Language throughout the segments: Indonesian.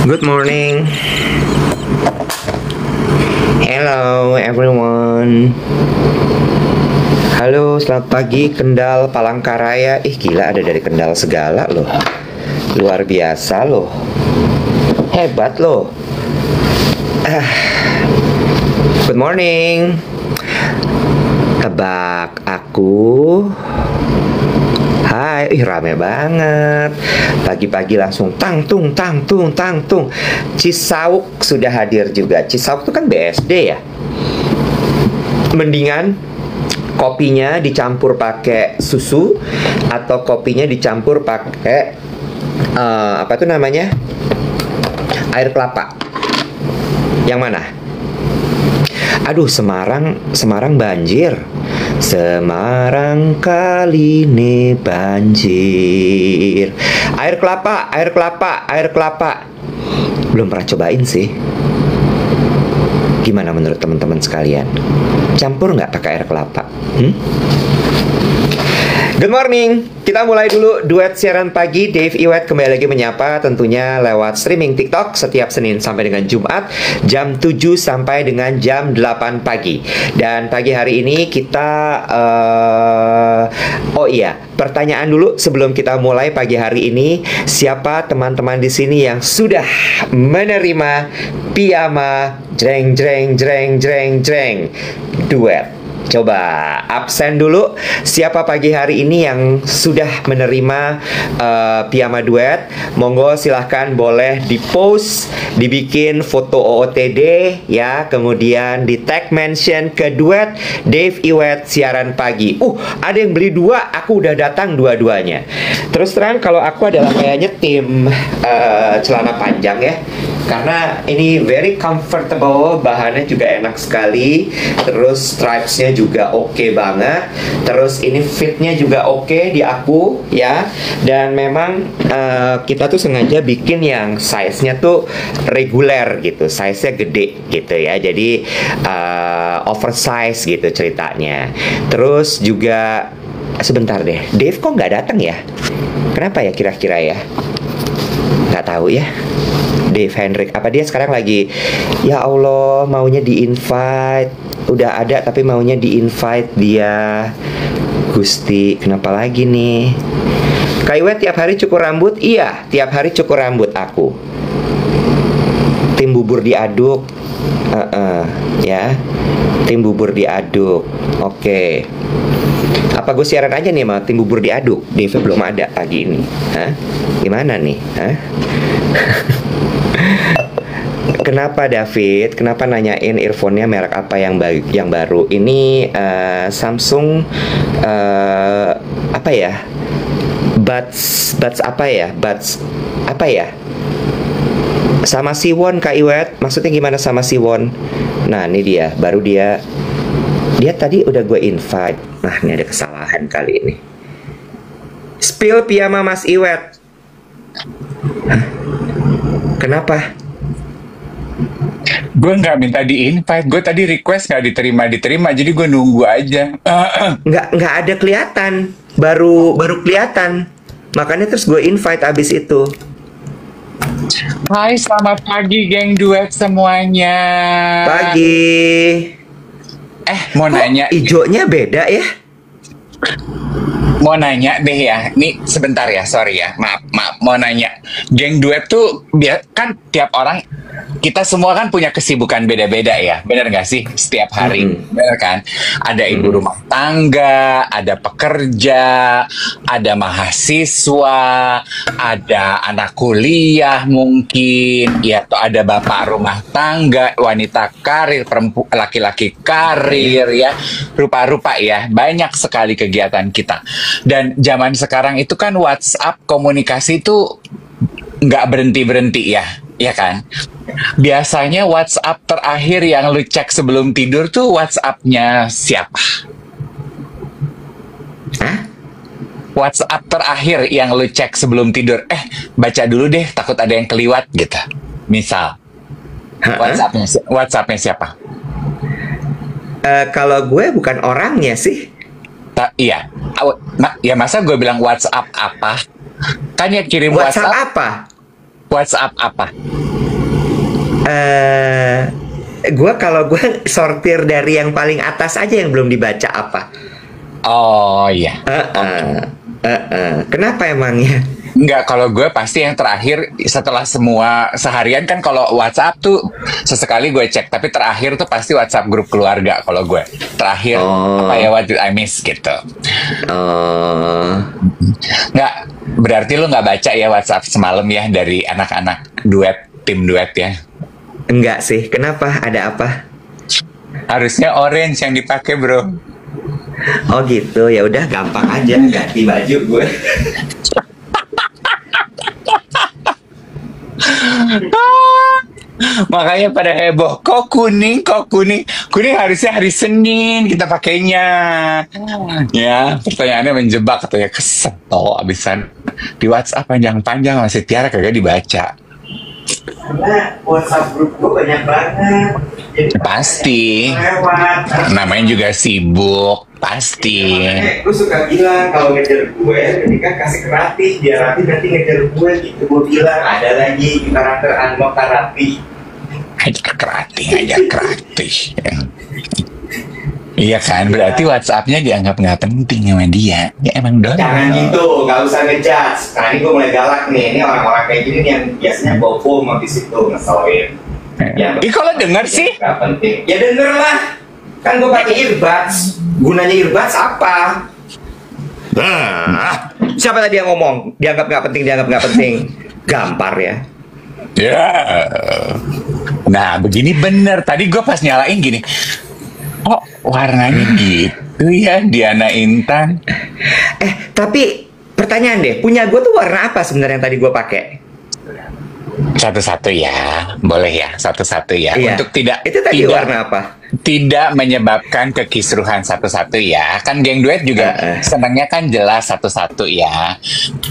Good morning. Hello everyone. Halo, selamat pagi Kendal Palangkaraya. Ih gila, ada dari Kendal segala loh. Luar biasa loh. Hebat loh. Good morning. Tebak aku. Hai, rame banget. Pagi-pagi langsung tang tung tang tung tang tung. Cisauk sudah hadir juga. Cisauk itu kan BSD ya. Mendingan kopinya dicampur pakai susu atau kopinya dicampur pakai apa tuh namanya? Air kelapa. Yang mana? Aduh, Semarang banjir. Semarang kali ini banjir. Air kelapa, air kelapa, air kelapa. Belum pernah cobain sih. Gimana menurut teman-teman sekalian? Campur nggak pakai air kelapa? Good morning. Kita mulai dulu duet siaran pagi. Dave Iwet kembali lagi menyapa, tentunya lewat streaming TikTok setiap Senin sampai dengan Jumat jam 7 sampai dengan jam 8 pagi. Dan pagi hari ini kita oh iya, pertanyaan dulu sebelum kita mulai pagi hari ini. Siapa teman-teman di sini yang sudah menerima piyama jreng jreng jreng jreng jreng duet? Coba absen dulu. Siapa pagi hari ini yang sudah menerima piyama duet? Monggo silahkan boleh di-post, dibikin foto OOTD ya, kemudian di tag mention ke duet Dave Iwet siaran pagi. Ada yang beli dua, aku udah datang dua-duanya. Terus terang kalau aku adalah kayaknya tim celana panjang ya. Karena ini very comfortable, bahannya juga enak sekali. Terus stripes-nya juga oke banget. Terus ini fitnya juga oke di aku ya. Dan memang kita tuh sengaja bikin yang size-nya tuh reguler gitu, size-nya gede gitu ya. Jadi oversize gitu ceritanya. Terus juga sebentar deh, Dave kok nggak datang ya? Kenapa ya kira-kira ya? Nggak tahu ya. Dave Hendrik, apa dia sekarang lagi, ya Allah, maunya di-invite. Udah ada tapi maunya di-invite dia. Gusti, kenapa lagi nih? Kak Iwet tiap hari cukur rambut? Iya, tiap hari cukur rambut aku. Tim bubur diaduk. Ya, tim bubur diaduk. Oke. Apa gue siaran aja nih sama tim bubur diaduk? Dave belum ada pagi ini. Gimana nih? Kenapa David? Kenapa nanyain earphone-nya merek apa yang baru? Ini Samsung apa ya? Buds apa ya? Buds apa ya? Sama Siwon Kak Iwet. Maksudnya gimana sama Siwon? Nah, ini dia, baru dia tadi udah gue invite. Nah, ini ada kesalahan kali ini. Spill piyama Mas Iwet. Kenapa? Gue nggak minta di-invite, gue tadi request nggak diterima, jadi gue nunggu aja. Nggak ada kelihatan, baru kelihatan, makanya terus gue invite abis itu. Hai, selamat pagi geng duet semuanya. Pagi. Mau nanya. Ijonya beda ya? Mau nanya deh ya, nih sebentar ya, sorry ya, maaf, mau nanya. Geng duet tuh, kan tiap orang, kita semua kan punya kesibukan beda-beda ya, bener gak sih? Setiap hari, bener kan? Ada ibu rumah tangga, ada pekerja, ada mahasiswa, ada anak kuliah mungkin, ya, atau ada bapak rumah tangga, wanita karir, laki-laki karir ya, rupa-rupa ya, banyak sekali kegiatan kita. Dan zaman sekarang itu kan WhatsApp komunikasi itu nggak berhenti-berhenti ya kan? Biasanya WhatsApp terakhir yang lu cek sebelum tidur tuh WhatsApp-nya siapa? WhatsApp terakhir yang lu cek sebelum tidur, baca dulu deh, takut ada yang keliwat gitu. Misal, WhatsApp-nya siapa? Kalau gue bukan orangnya sih. Iya, ya masa gue bilang WhatsApp apa? Kan ya kirim WhatsApp WhatsApp apa? WhatsApp apa? Kalau gue sortir dari yang paling atas aja yang belum dibaca apa. Oh iya. Kenapa emangnya? Enggak, kalau gue pasti yang terakhir setelah semua seharian kan kalau WhatsApp tuh sesekali gue cek, tapi terakhir tuh pasti WhatsApp grup keluarga kalau gue. Terakhir apa ya, what did I miss gitu. Enggak, berarti lu nggak baca ya WhatsApp semalam ya dari anak-anak tim duet ya? Enggak sih, kenapa? Ada apa? Harusnya orange yang dipakai, bro. Oh gitu, ya udah gampang aja ganti baju gue. Makanya pada heboh, kok kuning harusnya hari Senin kita pakainya. Ya, pertanyaannya menjebak, katanya kesel abisan di WhatsApp panjang-panjang masih Tiara kagak dibaca. Karena WhatsApp grup gue banyak banget. Pasti. Namanya juga sibuk, pasti. Gue suka bilang kalau ngejar gue, ketika kasih ke Ratih, dia Ratih nanti ngejar gue gitu. Gue bilang ada lagi karakter unlock Ratih. Ngajak Ratih. Iya kan, berarti WhatsApp-nya dianggap nggak penting sama dia. Ya emang dong. Jangan gitu, nggak usah ngejudge. Nah ini gue mulai galak nih. Ini orang-orang kayak gini nih yang biasanya bom habis itu ngeselin. Ya, kalau denger sih? Gak penting. Ya denger lah. Kan gue pakai earbuds. Gunanya earbuds apa? Siapa tadi yang ngomong? Dianggap nggak penting. Gampar ya. Ya. Nah, begini bener. Tadi gue pas nyalain gini. Oh, warnanya gitu ya, Diana Intan. Tapi pertanyaan deh, punya gue tuh warna apa sebenarnya yang tadi gue pakai? Satu-satu ya, boleh ya, satu-satu ya. Iya. Untuk tidak itu tadi warna apa? Tidak menyebabkan kekisruhan satu-satu ya. Kan geng duet juga senangnya kan jelas satu-satu ya.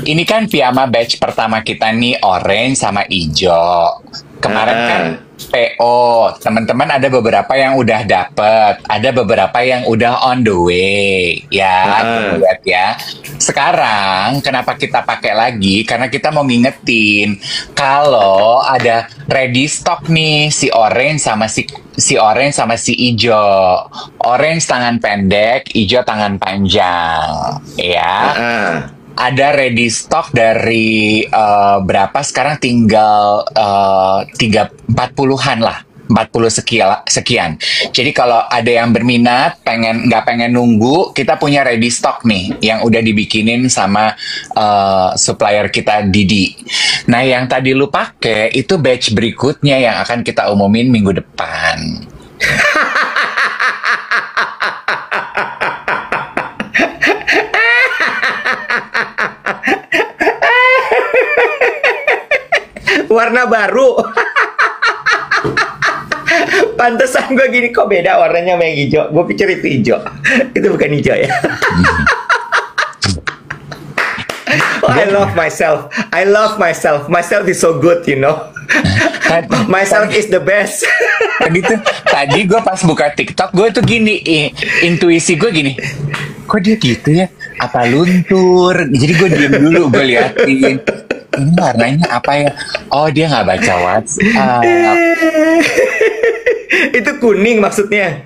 Ini kan piyama batch pertama kita nih, orange sama hijau. Kemarin kan PO, teman-teman ada beberapa yang udah dapet, ada beberapa yang udah on the way, ya, duet ya. Sekarang kenapa kita pakai lagi? Karena kita mau ngingetin kalau ada ready stock nih si orange sama si hijau. Orange tangan pendek, hijau tangan panjang, ya. Ada ready stock dari berapa sekarang tinggal 40-an lah, 40 sekian. Jadi kalau ada yang berminat, nggak pengen nunggu, kita punya ready stock nih yang udah dibikinin sama supplier kita Didi. Nah, yang tadi lu pakai itu batch berikutnya yang akan kita umumin minggu depan. Warna baru. Pantesan gue gini, kok beda warnanya sama yang hijau. Gue pikir itu hijau. Itu bukan hijau ya. I love myself. Myself is so good, you know. Myself is the best. Tadi gue pas buka TikTok, gue tuh gini, intuisi gue gini, kok dia gitu ya? Apa luntur? Jadi gue diem dulu, gue liatin. Ini warnanya apa ya? Oh, dia nggak baca WhatsApp. Itu kuning maksudnya?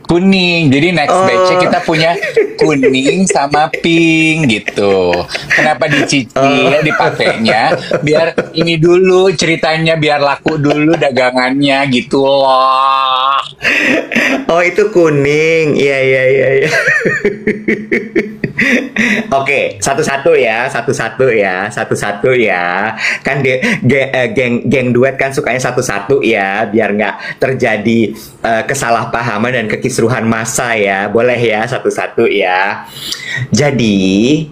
Kuning. Jadi next batch kita punya kuning sama pink gitu. Kenapa dicicil, dipakainya? Biar ini dulu ceritanya, biar laku dulu dagangannya gitu loh. Oh, itu kuning. Iya. Oke, satu-satu ya. Kan geng duet kan sukanya satu-satu ya, biar nggak terjadi kesalahpahaman dan kekisruhan massa ya. Boleh ya, satu-satu ya. Jadi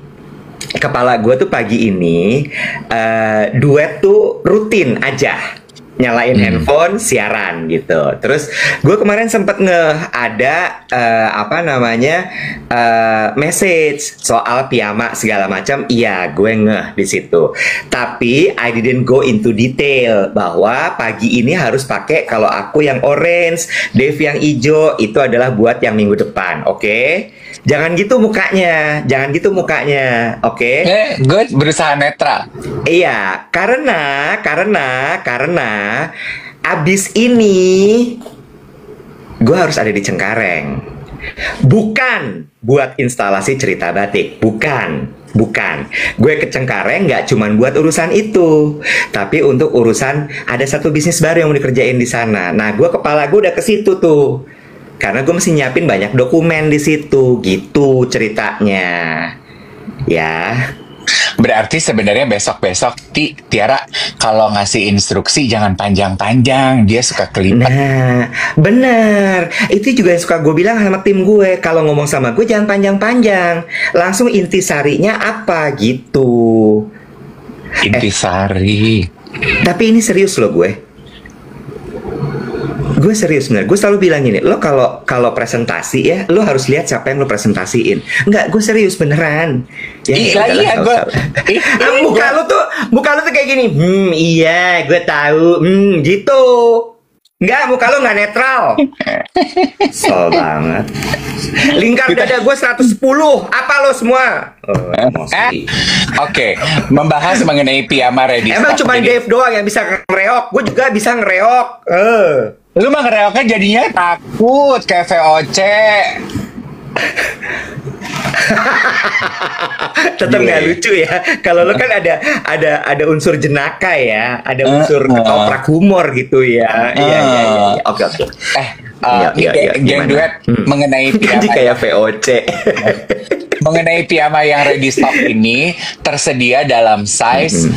kepala gue tuh pagi ini duet tuh rutin aja. Nyalain handphone, siaran gitu. Terus gue kemarin sempet ada message soal piyama segala macam. Iya, gue di situ. Tapi I didn't go into detail bahwa pagi ini harus pakai, kalau aku yang orange, Dave yang hijau, itu adalah buat yang minggu depan. Oke? Jangan gitu mukanya, jangan gitu mukanya, oke? Gue berusaha netral. Iya, karena abis ini gue harus ada di Cengkareng. Bukan buat instalasi cerita batik, bukan. Gue ke Cengkareng nggak cuman buat urusan itu, tapi untuk urusan ada satu bisnis baru yang mau dikerjain di sana. Nah, kepala gue udah ke situ tuh, karena gue mesti nyiapin banyak dokumen di situ, gitu ceritanya. Ya. Berarti sebenarnya besok-besok Tiara kalau ngasih instruksi jangan panjang-panjang, dia suka kelipet. Nah, bener. Itu juga yang suka gue bilang sama tim gue. Kalau ngomong sama gue jangan panjang-panjang. Langsung intisarinya apa gitu. Intisari. Tapi ini serius loh gue. Gue serius bener. Gue selalu bilang gini, lo kalau presentasi ya, lo harus lihat siapa yang lo presentasiin. Enggak, gue serius beneran. Ya, Iya, gue. Muka lo tuh kayak gini. Iya, gue tahu. Gitu. Enggak, muka lo nggak netral. Kesel banget. Lingkar dada gue 110. Apa lo semua? Oke, membahas mengenai piyama ready. Emang cuma Dave doang yang bisa ngereok. Gue juga bisa ngereok. Lu mah ngereoknya jadinya takut kayak VOC. Tetap nggak lucu ya. Kalau lo kan ada unsur jenaka ya, ada unsur ketoprak humor gitu ya. Iya. Oke. Geng duet mengenai piyama Jadi kayak VOC. Mengenai piyama yang ready stock ini tersedia dalam size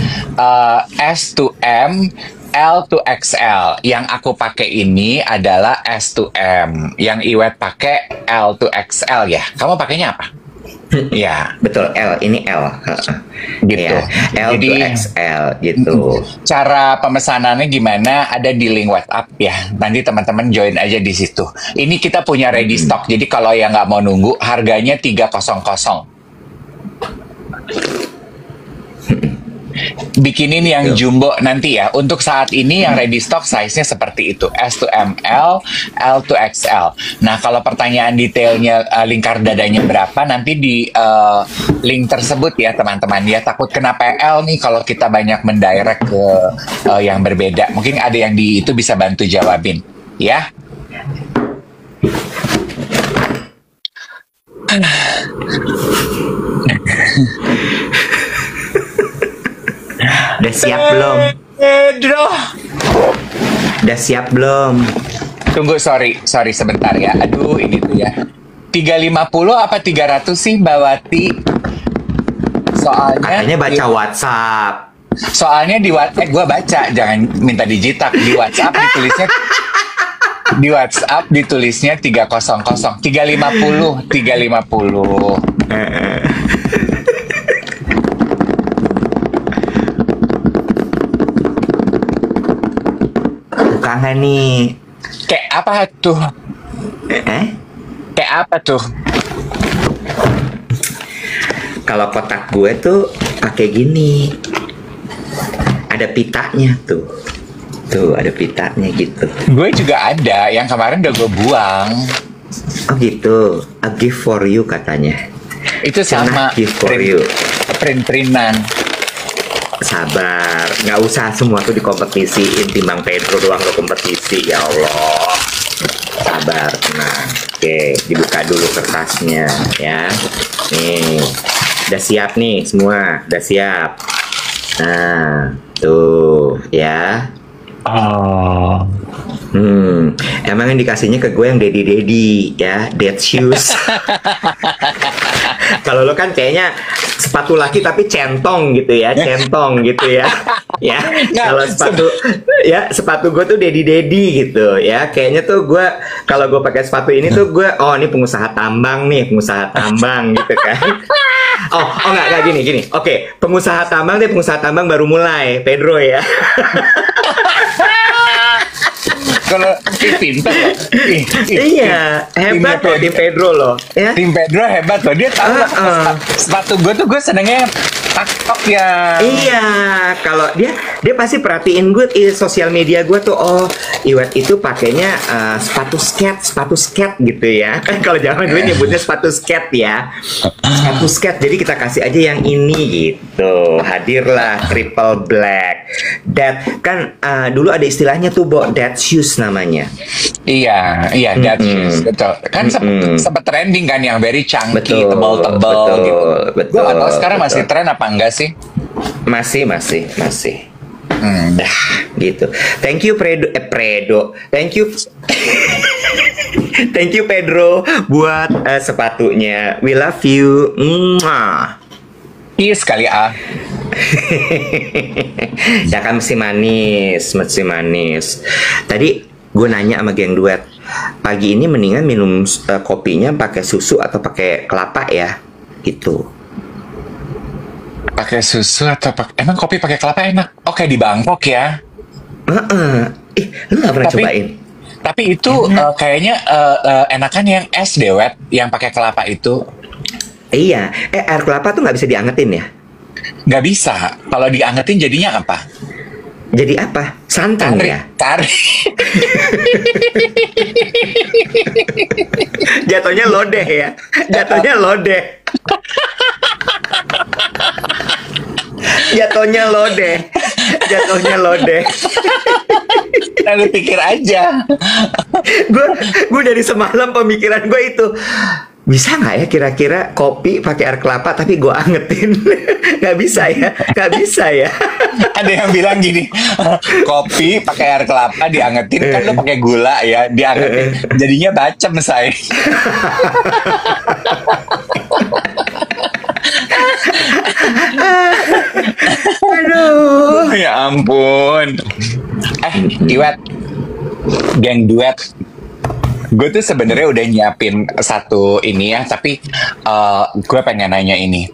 S to M, L to XL. Yang aku pakai ini adalah S to M. Yang Iwet pakai L to XL ya. Kamu pakainya apa? Ya, betul, L. Ini L. Gitu. Ya, L Jadi, to XL gitu. Cara pemesanannya gimana? Ada di link WhatsApp ya. Nanti teman-teman join aja di situ. Ini kita punya ready stock. Jadi kalau yang nggak mau nunggu, harganya 300. Bikinin yang jumbo nanti ya. Untuk saat ini yang ready stock size-nya seperti itu. S to ML, L to XL. Nah, kalau pertanyaan detailnya lingkar dadanya berapa, nanti di link tersebut ya teman-teman. Ya takut kena PL nih kalau kita banyak mendirect ke yang berbeda. Mungkin ada yang di itu bisa bantu jawabin. Ya. Udah siap belum? Udah siap belum? Tunggu, sorry sebentar ya. Aduh, ini tuh ya. 350 apa 300 sih Mbak Wati? Soalnya katanya baca WhatsApp. Soalnya di WhatsApp gue baca, jangan minta dijitak. Di WhatsApp ditulisnya 300, 350. Bukan nih. Kayak apa tuh? Kayak apa tuh? Kalau kotak gue tuh pakai gini. Ada pitanya tuh. Tuh, ada pitanya gitu. Gue juga ada, yang kemarin udah gue buang. Oh gitu. A gift for you katanya. Itu sama gift for you. Print-printan. Sabar, nggak usah semua tuh dikompetisiin. Timbang Pedro doang lo kompetisi, ya Allah. Sabar, tenang. Oke, dibuka dulu kertasnya ya. Nih, udah siap nih semua, udah siap. Nah, tuh ya. Oh. Emang yang dikasihnya ke gue yang daddy ya, dead shoes. Kalau lo kan kayaknya sepatu laki tapi centong gitu ya, ya. Kalau sepatu gue tuh daddy gitu ya. Kayaknya tuh gue kalau gue pakai sepatu ini tuh gue, ini pengusaha tambang gitu kan. Enggak gini. Oke, pengusaha tambang baru mulai, Pedro ya. Kalau pintar loh. Iya, hebat loh tim Pedro loh. Ya. Tim Pedro hebat loh. Dia tahu lah sepatu gue senengnya tak ya. Iya, kalau dia pasti perhatiin gue di sosial media gue tuh. Oh, Iwet itu pakainya sepatu skate gitu ya. Kan kalau zaman gue nyebutnya sepatu skate ya. Sepatu skate. Jadi kita kasih aja yang ini gitu. Hadirlah triple black. That kan dulu ada istilahnya tuh, Bo, dead shoes namanya. Iya, dead shoes, betul. Kan sempat trending kan yang very chunky, Betul, tebal-tebal gitu. betul, Gue nggak tahu sekarang betul. masih tren apa enggak sih? Masih. Gitu. Thank you Predo. Thank you. Thank you Pedro buat sepatunya. We love you. Mwah. Iya sekali Ya kan mesti manis. Tadi gue nanya sama geng duet, pagi ini mendingan minum kopinya pakai susu atau pakai kelapa ya? Gitu. Pakai susu atau emang kopi pakai kelapa enak? Oke, di Bangkok ya. Lu gak pernah cobain? Tapi itu kayaknya enakan yang es dewet, yang pakai kelapa itu. Iya, air kelapa tuh nggak bisa diangetin ya? Nggak bisa. Kalau diangetin jadinya apa? Jadi apa? Santan ya? Kari. Jatuhnya lodeh ya? Jatuhnya lodeh. Lalu pikir aja. Gue dari semalam pemikiran gue itu, bisa nggak ya kira-kira kopi pakai air kelapa tapi gue angetin? Nggak bisa ya. Ada yang bilang gini, kopi pakai air kelapa diangetin kan lo pakai gula ya, diangetin jadinya bacem say. Aduh. Ya ampun. Iwet, geng duet. Gue tuh sebenarnya udah nyiapin satu ini ya, tapi gue pengen nanya ini.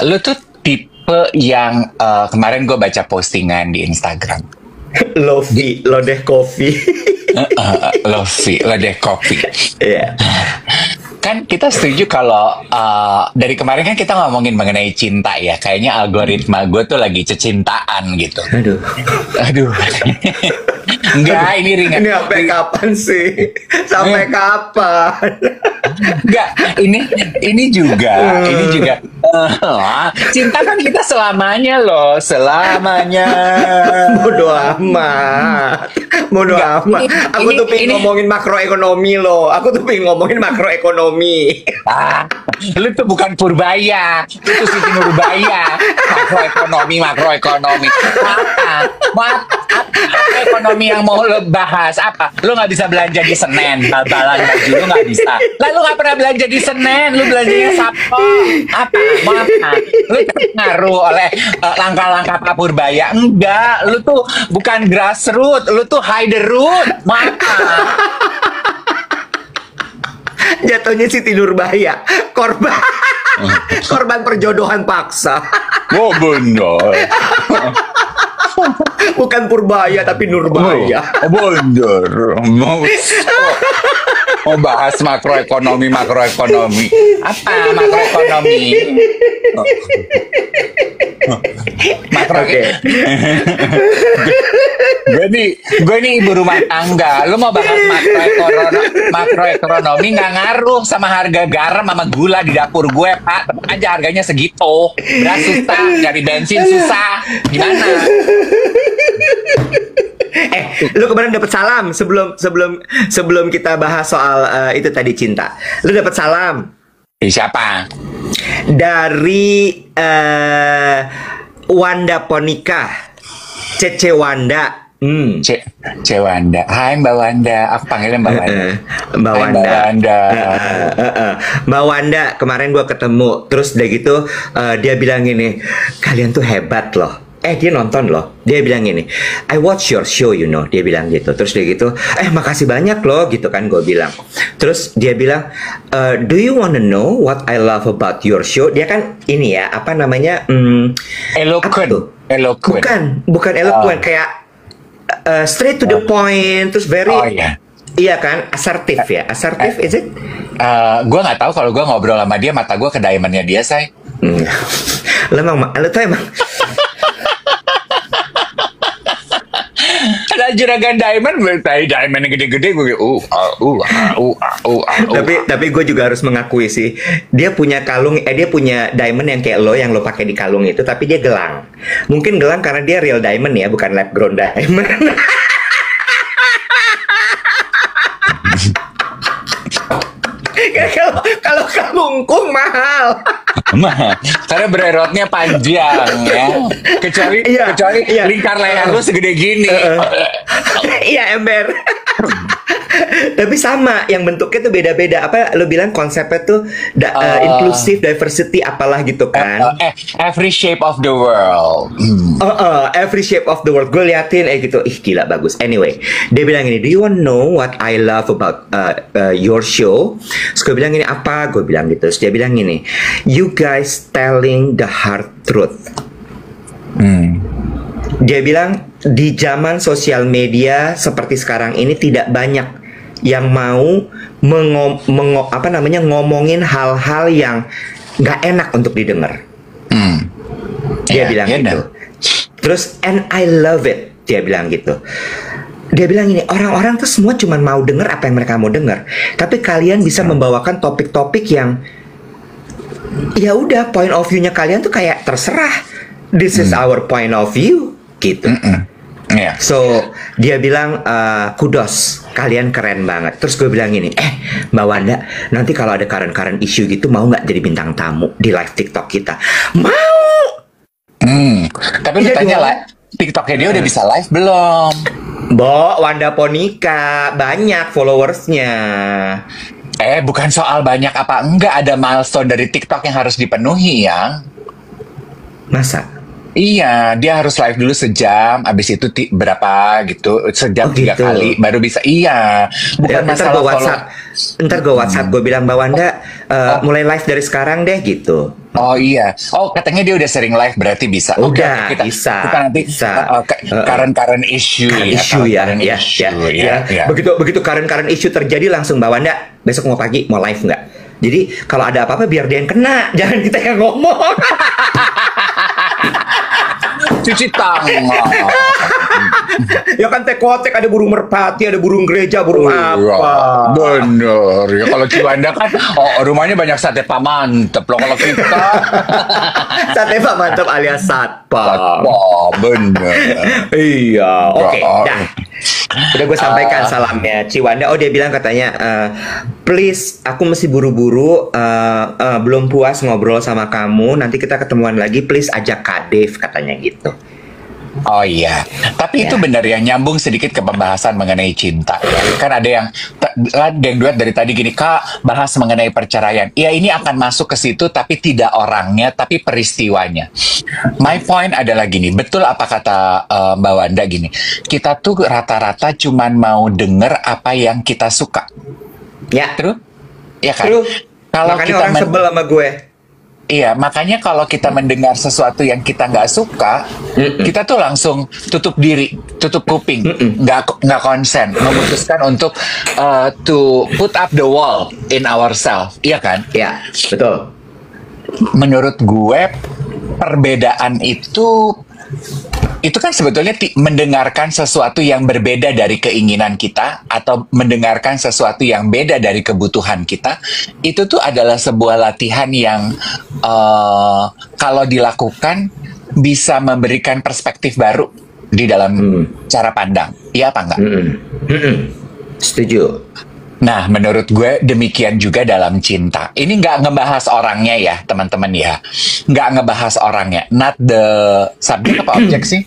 Lu tuh tipe yang kemarin gue baca postingan di Instagram. Lodeh coffee. Lodeh kopi. Iya. Kan kita setuju kalau dari kemarin kan kita ngomongin mengenai cinta ya. Kayaknya algoritma gue tuh lagi cecintaan gitu. Aduh. Enggak, ini ringan. Ini sampai kapan sih? Sampai kapan? Enggak, ini juga. Cinta kan kita selamanya loh, selamanya. Bodoh amat. Aku tuh pengen ngomongin makroekonomi loh. Lu tuh bukan Purbaya, itu Siti Nurbaya. Makroekonomi. Apa ekonomi yang mau lo bahas? Apa? Lu nggak bisa belanja di Senen, bal-balan baju lu nggak bisa. Lah lu nggak pernah belanja di Senen, lu belanjanya Sapo. Apa? Mau apa? Lu terpengaruh oleh langkah-langkah Pak Purbaya? Enggak, lu tuh bukan grassroots, lu tuh high the root. Mau apa? Jatuhnya Siti Nurbaya, korban perjodohan paksa. Oh benar. Bukan Purbaya tapi Nurbaya. Oh benar. Mau bahas makroekonomi. Apa makroekonomi? Gue nih ibu rumah tangga. Lu mau bahas makroekonomi nggak ngaruh sama harga garam sama gula di dapur gue, Pak. Tetap aja harganya segitu. Beras susah, cari bensin susah. Gimana? Lu kemarin dapat salam sebelum kita bahas soal itu tadi cinta. Lu dapat salam. Siapa? Dari Wanda Ponika, Cece Wanda. Wanda. Hai Mbak Wanda. Aku panggilnya Mbak Wanda. Mbak Wanda. Mbak Wanda, kemarin gua ketemu. Terus udah gitu dia bilang gini, kalian tuh hebat loh. Dia nonton loh. Dia bilang gini, I watch your show, you know. Dia bilang gitu. Terus dia gitu, makasih banyak loh, gitu kan gue bilang. Terus dia bilang, do you wanna know what I love about your show? Dia kan ini ya, apa namanya? Eloquent. Bukan eloquent. Kayak straight to the point, terus very Oh iya. iya kan, asertif ya, asertif is it? Gue nggak tahu kalau gue ngobrol sama dia, mata gue ke diamondnya dia, say. Lo tuh emang Ada juragan diamond, diamond yang gede-gede, gue tapi gue juga harus mengakui sih, dia punya kalung, dia punya diamond yang kayak lo, yang lo pakai di kalung itu, tapi dia gelang. Mungkin gelang karena dia real diamond ya, bukan lab grown diamond. Kalau kalungkung mahal. Karena bererotnya panjang ya. Kecuali lingkar leher lu segede gini. Iya, ember. Tapi sama, yang bentuknya tuh beda-beda. Apa lo bilang konsepnya tuh inclusive diversity apalah gitu kan? Every shape of the world. Every shape of the world. Gue liatin gitu, ih gila bagus. Anyway, dia bilang ini, do you want to know what I love about your show? Terus gue bilang ini apa? Gue bilang gitu. Terus dia bilang ini, you guys telling the hard truth. Dia bilang di zaman sosial media seperti sekarang ini tidak banyak yang mau ngomongin hal-hal yang nggak enak untuk didengar. Dia bilang gitu. Terus and I love it. Dia bilang gitu. Dia bilang ini, orang-orang tuh semua cuma mau dengar apa yang mereka mau dengar. Tapi kalian bisa membawakan topik-topik yang ya udah, point of view-nya kalian tuh kayak terserah. This is our point of view gitu. So dia bilang kudos, kalian keren banget. Terus gue bilang ini, Mbak Wanda, nanti kalau ada current issue gitu mau nggak jadi bintang tamu di live TikTok kita? Mau. Tapi lu tanya lah, TikToknya dia udah bisa live belum? Wanda Ponika banyak followersnya. Bukan soal banyak apa enggak, ada milestone dari TikTok yang harus dipenuhi ya. Masa? Iya, dia harus live dulu sejam, abis itu berapa gitu, sejam 3 kali baru bisa. Iya, bukan masalah ntar gue WhatsApp, gue bilang Mbak Wanda mulai live dari sekarang deh gitu. Oh iya, katanya dia udah sering live, berarti bisa. Udah, kita nanti bisa. Current issue ya. Begitu current issue terjadi langsung Mbak Wanda besok mau pagi mau live nggak? Jadi kalau ada apa-apa biar dia yang kena, jangan kita yang ngomong. Cuci tangan. Ya kan tekotek, ada burung merpati, ada burung gereja, burung apa? Bener ya, kalau Ciwanda kan rumahnya banyak sate Pak Mantep loh. Kalau kita sate Pak Mantep alias satpam. Bener. Iya, oke, dah. Udah gue sampaikan salamnya Ciwanda. Dia bilang katanya please, aku masih buru-buru, belum puas ngobrol sama kamu. Nanti kita ketemuan lagi, please ajak Kak Dave, katanya gitu. Oh iya, tapi itu benar ya, nyambung sedikit ke pembahasan mengenai cinta ya. Kan ada yang Geng Duet dari tadi gini, Kak, bahas mengenai perceraian. Ya ini akan masuk ke situ, tapi tidak orangnya, tapi peristiwanya. My point adalah gini, betul apa kata Mbak Wanda gini, kita tuh rata-rata cuman mau denger apa yang kita suka. Ya, terus? Ya kan? Kalau makanya kita orang sebel sama gue. Iya, makanya kalau kita mendengar sesuatu yang kita nggak suka, kita tuh langsung tutup diri, tutup kuping, nggak konsen, memutuskan untuk to put up the wall in ourselves, iya kan? Iya, betul. Menurut gue, perbedaan itu kan sebetulnya mendengarkan sesuatu yang berbeda dari keinginan kita atau mendengarkan sesuatu yang beda dari kebutuhan kita, itu tuh adalah sebuah latihan yang kalau dilakukan bisa memberikan perspektif baru di dalam cara pandang. Iya apa enggak? Setuju. Nah, menurut gue demikian juga dalam cinta. Ini nggak ngebahas orangnya ya, teman-teman ya. Nggak ngebahas orangnya. Not the subject apa objek sih?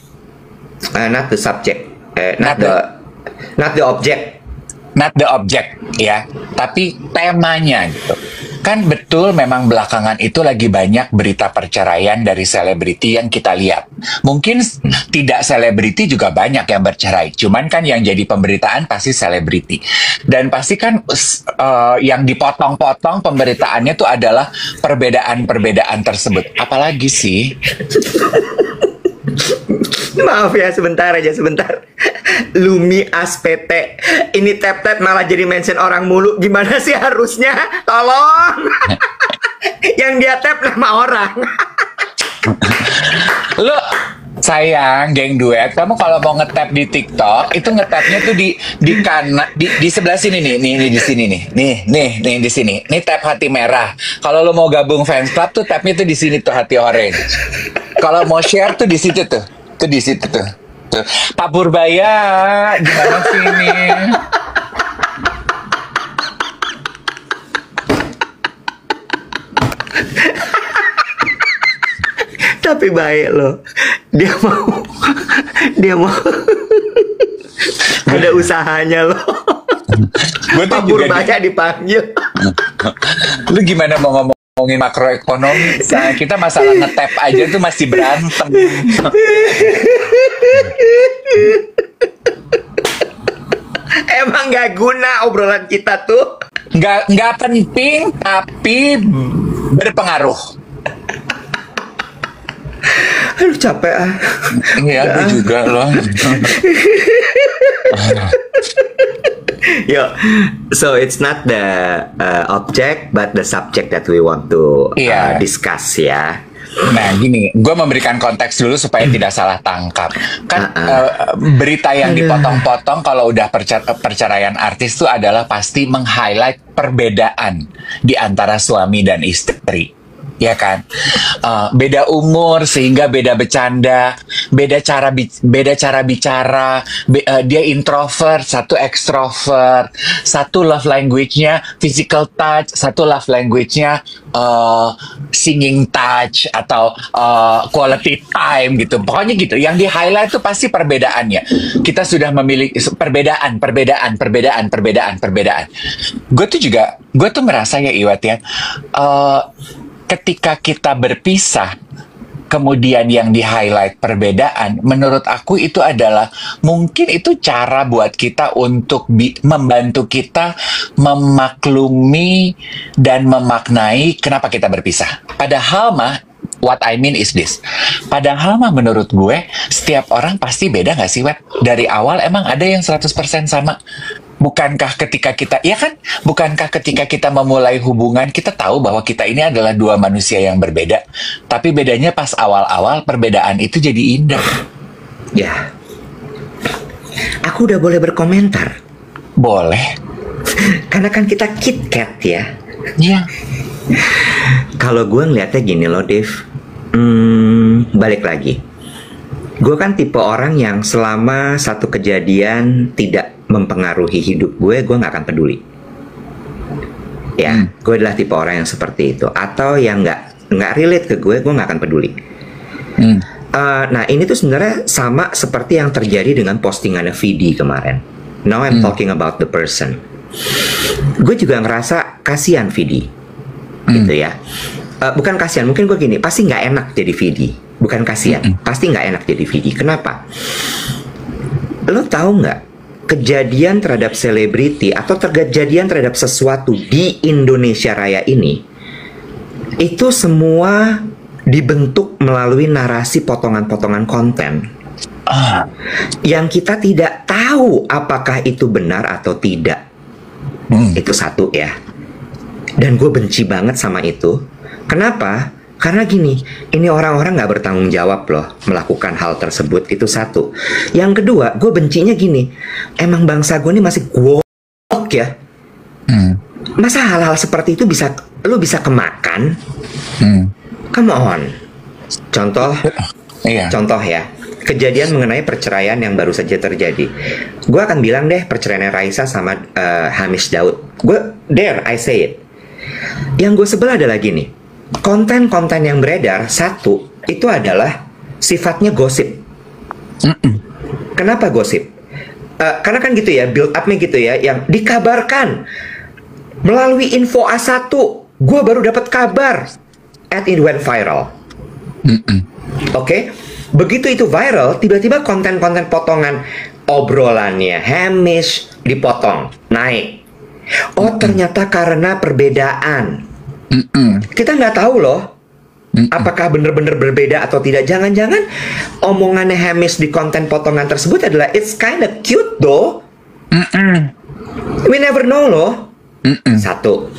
Not the subject. Not the object. Not the object, ya. Tapi temanya gitu. Kan betul memang belakangan itu lagi banyak berita perceraian dari selebriti yang kita lihat. Mungkin tidak selebriti juga banyak yang bercerai. Cuman kan yang jadi pemberitaan pasti selebriti. Dan pasti kan yang dipotong-potong pemberitaannya tuh adalah perbedaan-perbedaan tersebut. Apalagi sih? Maaf ya, sebentar aja, sebentar. Lumi Aspete. Ini tap-tap malah jadi mention orang mulu. Gimana sih harusnya? Tolong. Yang dia tap nama orang. Lo sayang, geng duet, kamu kalau mau nge-tap di TikTok itu nge-tapnya tuh di kanan, di sebelah sini nih di sini nih di sini. Nih tap hati merah. Kalau lo mau gabung fans club tuh tapnya tuh di sini tuh hati orange. Kalau mau share tuh di situ tuh. Tuh di situ tuh. Tuh. Pak Purbaya, gimana sih ini? Tapi baik loh. Dia mau ada usahanya loh. Gue tuh Pak Purbaya dipanggil. Lu gimana mau ngomongin makroekonomi? Kita masalah ngetap aja tuh masih berantem. Emang gak guna obrolan kita tuh. Nggak penting, tapi berpengaruh. Aduh capek ah. Iya, gue juga loh. Yo, so it's not the object but the subject that we want to discuss ya. Nah gini, gue memberikan konteks dulu supaya tidak salah tangkap. Kan berita yang dipotong-potong kalau udah perceraian artis itu adalah pasti meng-highlight perbedaan di antara suami dan istri. Ya kan, beda umur sehingga beda bercanda, beda cara bicara, dia introvert, satu extrovert, satu love language-nya physical touch, satu love language-nya singing touch atau quality time gitu. Pokoknya gitu. Yang di highlight itu pasti perbedaannya. Kita sudah memiliki perbedaan. Gue tuh merasa ya Iwat ya. Ketika kita berpisah, kemudian yang di-highlight perbedaan, menurut aku itu adalah mungkin itu cara buat kita untuk membantu kita memaklumi dan memaknai kenapa kita berpisah. Padahal mah, what I mean is this. Padahal mah menurut gue, setiap orang pasti beda gak sih, Web? Dari awal emang ada yang 100% sama. Bukankah ketika kita memulai hubungan, kita tahu bahwa kita ini adalah dua manusia yang berbeda. Tapi bedanya pas awal-awal, perbedaan itu jadi indah. Ya. Aku udah boleh berkomentar. Boleh. Karena kan kita KitKat ya. Iya. Kalau gue ngeliatnya gini loh, Dev. Balik lagi. Gue kan tipe orang yang selama satu kejadian tidak mempengaruhi hidup gue gak akan peduli. Ya, gue adalah tipe orang yang seperti itu. Atau yang nggak relate ke gue gak akan peduli. Nah, ini tuh sebenarnya sama seperti yang terjadi dengan postingannya Vidi kemarin. Now I'm talking about the person. Gue juga ngerasa kasihan Vidi, gitu ya. Bukan kasihan, mungkin gue gini, pasti nggak enak jadi Vidi. Bukan kasihan, pasti nggak enak jadi Vidi. Kenapa? Lo tahu nggak? Kejadian terhadap selebriti atau kejadian terhadap sesuatu di Indonesia Raya ini itu semua dibentuk melalui narasi potongan-potongan konten yang kita tidak tahu apakah itu benar atau tidak. Itu satu ya. Dan gue benci banget sama itu. Kenapa? Karena gini, ini orang-orang gak bertanggung jawab loh melakukan hal tersebut, itu satu. Yang kedua, gue bencinya gini, emang bangsa gue ini masih goblok ya. Masa hal-hal seperti itu lu bisa kemakan? Come on. Contoh ya, kejadian mengenai perceraian yang baru saja terjadi. Gue akan bilang deh perceraian Raisa sama Hamish Daud. I say it. Yang gue sebel adalah gini, konten-konten yang beredar satu itu adalah sifatnya gosip. Kenapa gosip? Karena kan gitu ya, build up-nya gitu ya, yang dikabarkan melalui info A1, gue baru dapat kabar, and it went viral. Oke? Begitu itu viral, tiba-tiba konten-konten potongan obrolannya Hamish dipotong, naik. Oh, ternyata karena perbedaan. Kita nggak tahu loh Apakah benar-benar berbeda atau tidak? Jangan-jangan omongannya Hamish di konten potongan tersebut adalah it's kinda cute though. We never know loh. Satu.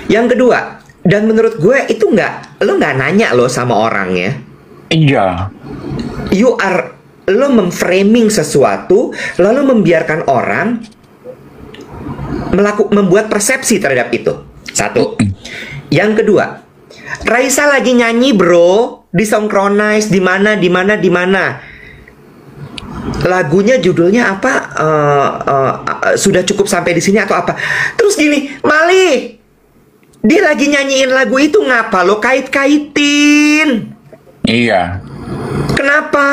Yang kedua, dan menurut gue itu lo nggak nanya loh sama orangnya. Iya. Lo memframing sesuatu, lalu membiarkan orang membuat persepsi terhadap itu. Satu. Yang kedua, Raisa lagi nyanyi bro, disynchronize di mana. Lagunya judulnya apa? Sudah cukup sampai di sini atau apa? Terus gini, Mali, dia lagi nyanyiin lagu itu, ngapa lo kait-kaitin? Iya. Kenapa?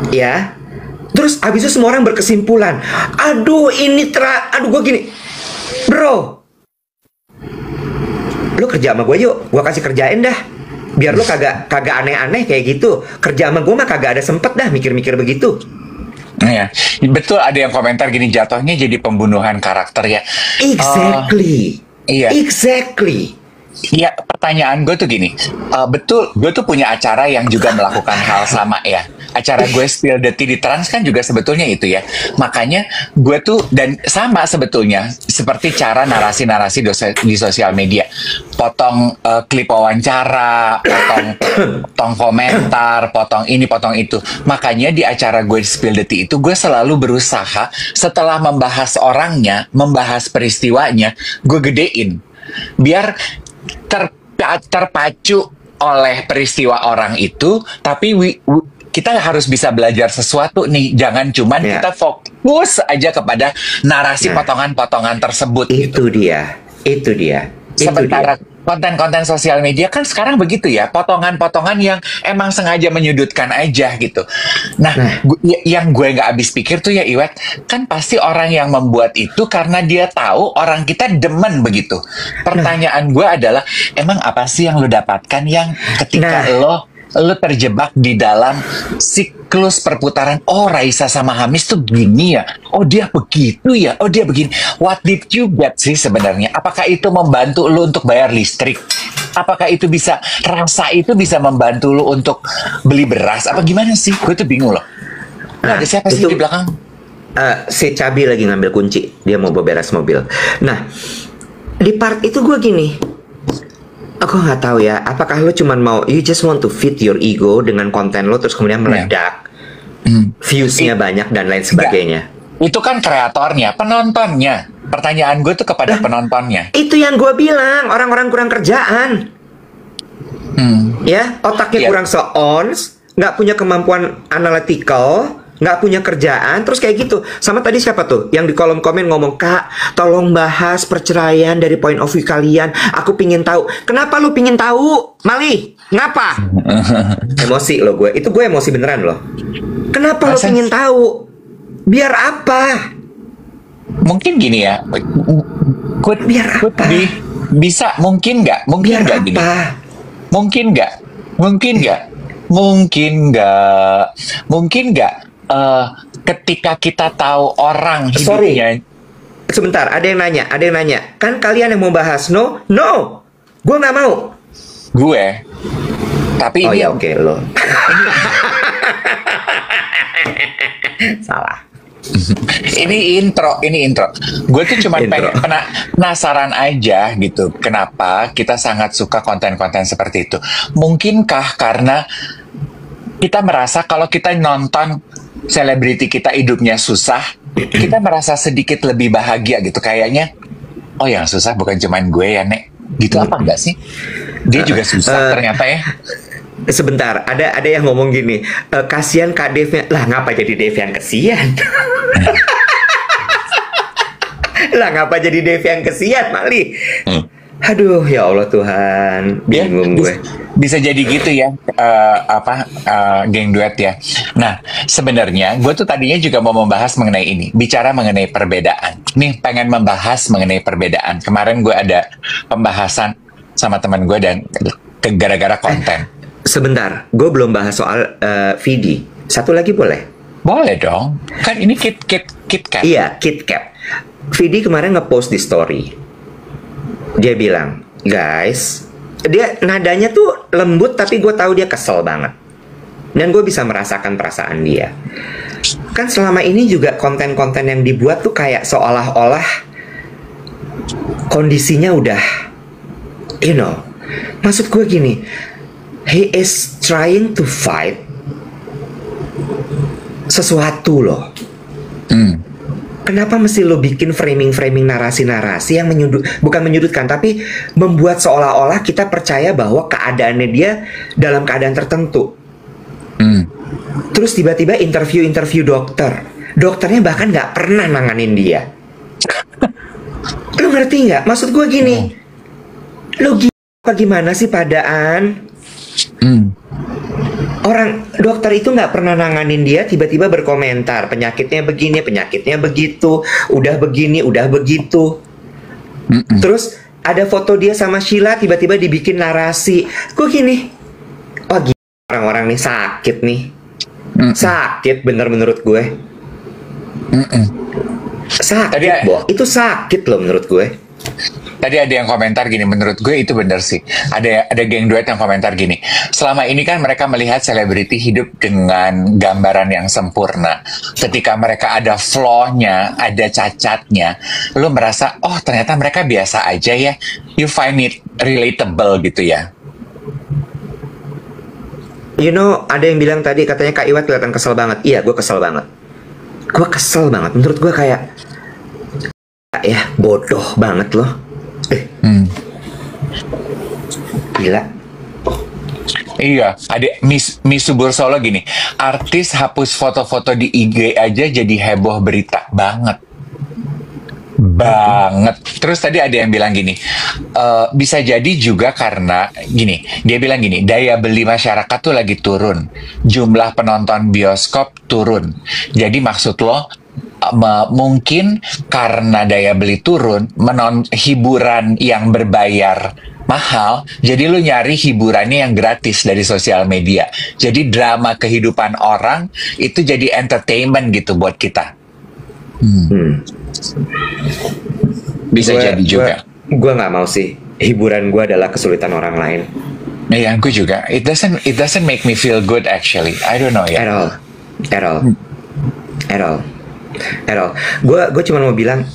Ya. Terus abis itu semua orang berkesimpulan, aduh gue gini, bro, lo kerja sama gue yuk, gue kasih kerjain dah, biar lo kagak aneh-aneh kayak gitu. Kerja sama gue mah kagak ada sempet dah mikir-mikir begitu. Iya, betul. Ada yang komentar gini, jatuhnya jadi pembunuhan karakter ya. Exactly. Iya. Exactly. Iya, pertanyaan gue tuh gini, betul, gue tuh punya acara yang juga melakukan hal sama ya. Acara gue Spill the Tea di Trans kan juga sebetulnya itu ya. Makanya gue tuh, dan sama sebetulnya seperti cara narasi-narasi di sosial media. Potong klip wawancara, potong komentar, potong ini, potong itu. Makanya di acara gue Spill the Tea itu gue selalu berusaha setelah membahas orangnya, membahas peristiwanya, gue gedein. Biar terpacu oleh peristiwa orang itu, tapi kita harus bisa belajar sesuatu nih. Jangan cuman kita fokus aja kepada narasi potongan-potongan tersebut. Itu dia. Sementara konten-konten sosial media kan sekarang begitu ya, potongan-potongan yang emang sengaja menyudutkan aja gitu. Nah, yang gue nggak habis pikir tuh ya Iwet, kan pasti orang yang membuat itu karena dia tahu orang kita demen begitu. Pertanyaan gue adalah, emang apa sih yang lo dapatkan yang ketika lo terjebak di dalam siklus perputaran, oh Raisa sama Hamish tuh begini ya, oh dia begitu ya, oh dia begini. What did you get sih sebenarnya? Apakah itu membantu lo untuk bayar listrik? Apakah itu rasa itu bisa membantu lo untuk beli beras? Apa gimana sih? Gue tuh bingung loh. Ada siapa sih di belakang? Si Cabi lagi ngambil kunci, dia mau beres mobil. Nah, di part itu gue gini, aku nggak tahu ya, apakah lo cuman mau, you just want to feed your ego dengan konten lo terus kemudian meledak, viewsnya banyak dan lain sebagainya. Itu kan kreatornya, penontonnya. Pertanyaan gue tuh kepada penontonnya. Itu yang gue bilang, orang-orang kurang kerjaan. Ya, otaknya kurang se-ons, nggak punya kemampuan analytical, nggak punya kerjaan, terus kayak gitu. Sama tadi siapa tuh yang di kolom komen ngomong, Kak, tolong bahas perceraian dari point of view kalian. Aku pingin tahu. Kenapa lu pingin tahu, Mali? Ngapa? Emosi lo gue. Itu gue emosi beneran loh. Kenapa lu pingin tahu? Biar apa? Mungkin gini ya. Biar apa? Bisa, mungkin nggak? Mungkin nggak gini. Mungkin nggak? Mungkin nggak? Ketika kita tahu orang hidupnya. Sebentar, ada yang nanya. Kan kalian yang mau bahas, no, gue nggak mau. Gue, tapi ini oke, lo. Salah. ini intro. Gue tuh cuma penasaran aja gitu. Kenapa kita sangat suka konten-konten seperti itu? Mungkinkah karena kita merasa kalau kita nonton selebriti kita hidupnya susah, kita merasa sedikit lebih bahagia gitu. Kayaknya, oh yang susah bukan cuman gue ya, Nek. Gitu apa enggak sih? Dia juga susah ternyata ya. Sebentar, ada yang ngomong gini, kasihan Kak Dev-nya. Lah ngapa jadi Dev yang kesian? Lah ngapa jadi Dev yang kesian, Mali? Aduh, ya Allah Tuhan, bingung gue. Bisa jadi gitu ya, geng duet ya. Nah, sebenarnya gue tuh tadinya juga mau membahas mengenai ini, bicara mengenai perbedaan. Nih, pengen membahas mengenai perbedaan. Kemarin gue ada pembahasan sama teman gue dan gara-gara konten. Sebentar, gue belum bahas soal Vidi. Satu lagi boleh? Boleh dong. Kan ini KitKat. Iya, KitKat. Vidi kemarin ngepost di story. Dia bilang, guys, Dia nadanya tuh lembut, tapi gue tahu dia kesel banget. Dan gue bisa merasakan perasaan dia. Kan selama ini juga konten-konten yang dibuat tuh kayak seolah-olah kondisinya udah, maksud gue gini, he is trying to fight sesuatu loh. Kenapa mesti lo bikin framing-framing narasi-narasi yang bukan menyudutkan, tapi membuat seolah-olah kita percaya bahwa keadaannya dia dalam keadaan tertentu. Terus tiba-tiba interview dokternya bahkan nggak pernah nanganin dia. Lo ngerti nggak? Maksud gue gini, lo gimana sih padaan? Orang dokter itu nggak pernah nanganin dia, tiba-tiba berkomentar penyakitnya begini, penyakitnya begitu, udah begini, udah begitu. Terus ada foto dia sama Sheila, tiba-tiba dibikin narasi. Gue gini, oh gila, orang-orang nih sakit nih, sakit bener menurut gue. Sakit, itu sakit loh menurut gue. Tadi ada yang komentar gini, menurut gue itu bener sih. Ada geng duet yang komentar gini, selama ini kan mereka melihat selebriti hidup dengan gambaran yang sempurna. Ketika mereka ada flaw-nya, ada cacatnya, lu merasa, oh ternyata mereka biasa aja ya. You find it relatable gitu ya. Ada yang bilang tadi, katanya Kak Iwat kelihatan kesel banget. Iya, gue kesel banget. Gue kesel banget. Menurut gue kayak, ya bodoh banget loh. Gila. Iya, ada Miss Subur Solo gini, artis hapus foto-foto di IG aja jadi heboh berita banget. Terus tadi ada yang bilang gini, bisa jadi juga karena gini, dia bilang gini, daya beli masyarakat tuh lagi turun, jumlah penonton bioskop turun. Jadi maksud lo, mungkin karena daya beli turun, hiburan yang berbayar mahal, jadi lu nyari hiburannya yang gratis dari sosial media. Jadi drama kehidupan orang itu jadi entertainment gitu buat kita. Bisa jadi juga. Gue nggak mau sih hiburan gue adalah kesulitan orang lain. Iya, gue juga. It doesn't make me feel good actually. I don't know ya. At all. Gue cuma mau bilang,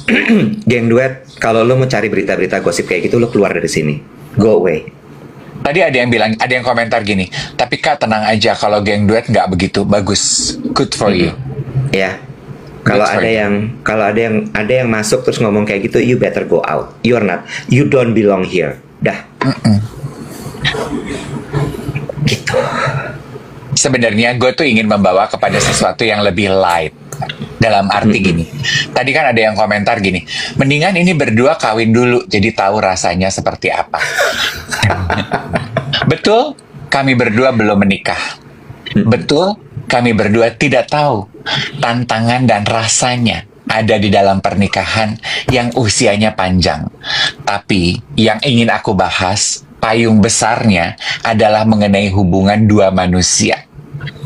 geng duet, kalau lo mau cari berita-berita gosip kayak gitu, lo keluar dari sini. Go away. Tadi ada yang komentar gini, tapi Kak tenang aja, kalau geng duet nggak begitu bagus. Good for you. Ya. Kalau ada yang masuk terus ngomong kayak gitu, you better go out. You don't belong here. Dah. Gitu. Sebenarnya gue tuh ingin membawa kepada sesuatu yang lebih light. Dalam arti gini, tadi kan ada yang komentar gini, mendingan ini berdua kawin dulu, jadi tahu rasanya seperti apa. Betul, kami berdua belum menikah. Betul, kami berdua tidak tahu tantangan dan rasanya ada di dalam pernikahan yang usianya panjang. Tapi yang ingin aku bahas, payung besarnya adalah mengenai hubungan dua manusia.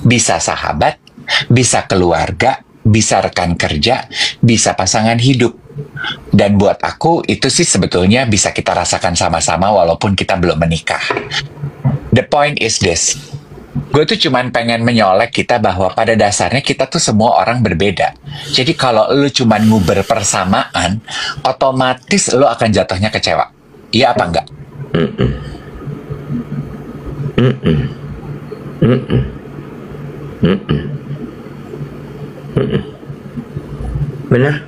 Bisa sahabat, bisa keluarga, bisa rekan kerja, bisa pasangan hidup. Dan buat aku itu sih sebetulnya bisa kita rasakan sama-sama walaupun kita belum menikah. The point is this. Gue tuh cuman pengen menyolek kita bahwa pada dasarnya kita tuh semua orang berbeda. Jadi kalau lu cuman nguber persamaan, otomatis lu akan jatuhnya kecewa. Iya apa enggak? Bener?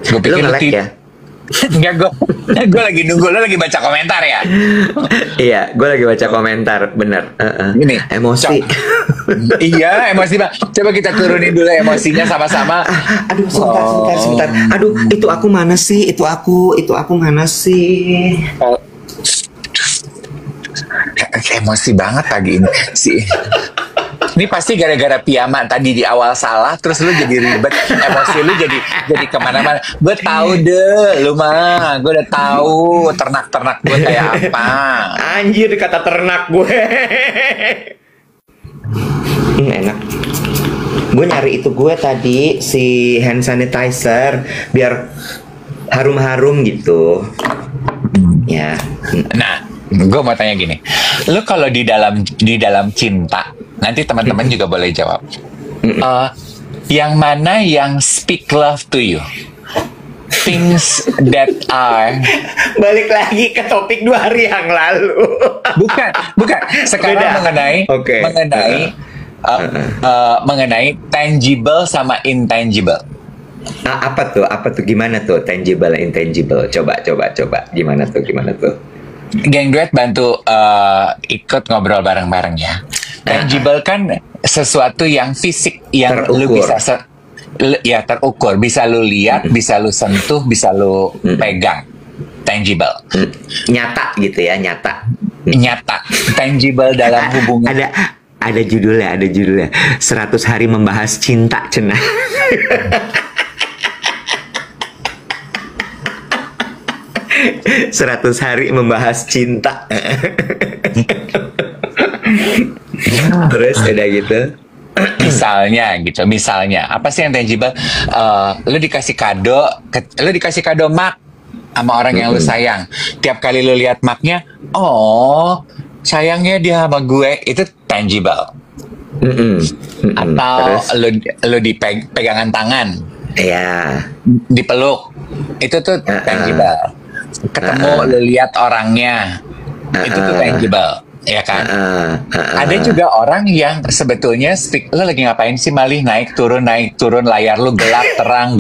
Gue pikir lo nge-like ya? Enggak, gue lagi nunggu lo lagi baca komentar ya. Iya, gue lagi baca komentar, bener. Ini emosi. Iya, emosi Bang. Coba kita turunin dulu emosinya sama-sama. Aduh, sebentar. Aduh, itu aku mana sih? Itu aku mana sih? Emosi banget pagi ini sih. Ini pasti gara-gara Piyama tadi di awal salah, terus lu jadi ribet, emosi lu jadi kemana-mana. Gue tahu deh, lu mah, gue udah tahu ternak-ternak gue kayak apa. Anjir, kata ternak gue. Enak. Gue nyari itu gue tadi si hand sanitizer biar harum-harum gitu. Ya. Nah, Gue mau tanya gini, lu kalau di dalam cinta, nanti teman-teman juga boleh jawab. Yang mana yang speak love to you? Things that are Balik lagi ke topik 2 hari yang lalu. bukan. Sekarang Beda. mengenai Oke. mengenai tangible sama intangible. Apa tuh? Gimana tuh tangible, intangible? Coba. Gimana tuh? Geng Duet bantu ikut ngobrol bareng-bareng ya. Tangible kan sesuatu yang fisik yang lu Terukur. bisa terukur, bisa lu lihat, bisa lu sentuh, bisa lu pegang. Tangible. Nyata gitu ya, nyata. Nyata. Tangible dalam hubungan. Ada judulnya 100 hari membahas cinta cenah. Seratus hari membahas cinta. Terus ada gitu. Misalnya apa sih yang tangible? Lu dikasih kado mak sama orang yang lu sayang. Tiap kali lu lihat maknya, oh sayangnya dia sama gue, itu tangible. Atau lu pegangan tangan, Iya. dipeluk, itu tuh tangible. Ketemu lu lihat orangnya, itu tuh tangible, ya kan? Ada juga orang yang sebetulnya lo lagi ngapain sih, Malih, naik turun layar lu gelap terang.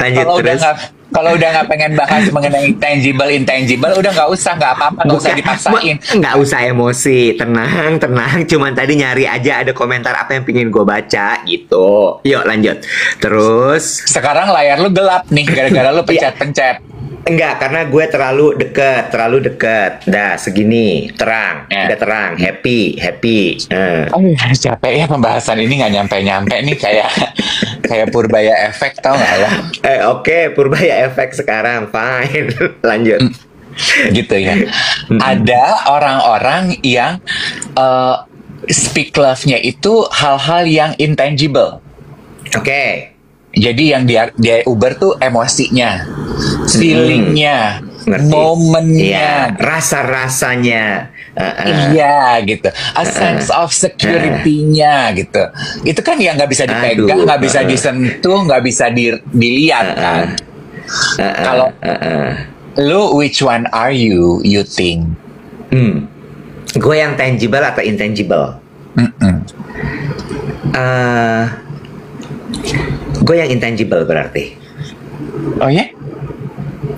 Lanjut terus. Kalau udah nggak pengen bahas mengenai tangible intangible, udah nggak apa-apa, nggak usah dipaksain. Nggak usah emosi, tenang. Cuman tadi nyari aja ada komentar apa yang pingin gue baca gitu. Yuk lanjut. Terus. Sekarang layar lu gelap nih, gara-gara lu pencet-pencet. Enggak, karena gue terlalu dekat. Dah segini, terang, udah terang, happy. Capek ya pembahasan ini, nggak nyampe nih, kayak Purbaya efek, tau nggak lo? Oke, Purbaya efek sekarang, fine. Lanjut. Gitu ya. Ada orang-orang yang speak love-nya itu hal-hal yang intangible. Oke. Jadi yang dia uber tuh emosinya, feelingnya, momennya, rasa-rasanya. Iya gitu, a sense of security-nya gitu. Itu kan yang nggak bisa dipegang, nggak bisa disentuh, nggak bisa dilihat kan. Kalau lu, which one are you think? Gue yang tangible atau intangible? Gue yang intangible berarti. Oh ya?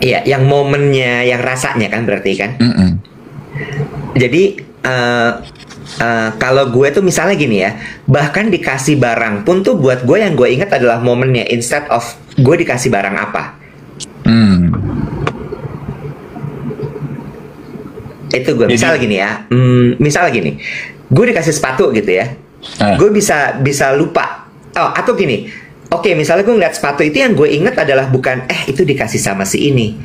Iya, yang momennya, yang rasanya kan berarti kan. Jadi kalau gue tuh misalnya gini ya, bahkan dikasih barang pun tuh buat gue yang gue ingat adalah momennya, instead of gue dikasih barang apa. Itu gue misalnya gini ya, misalnya gini, gue dikasih sepatu gitu ya, gue bisa lupa. Atau gini. Oke, misalnya gue ngeliat sepatu itu, yang gue inget adalah bukan itu dikasih sama si ini,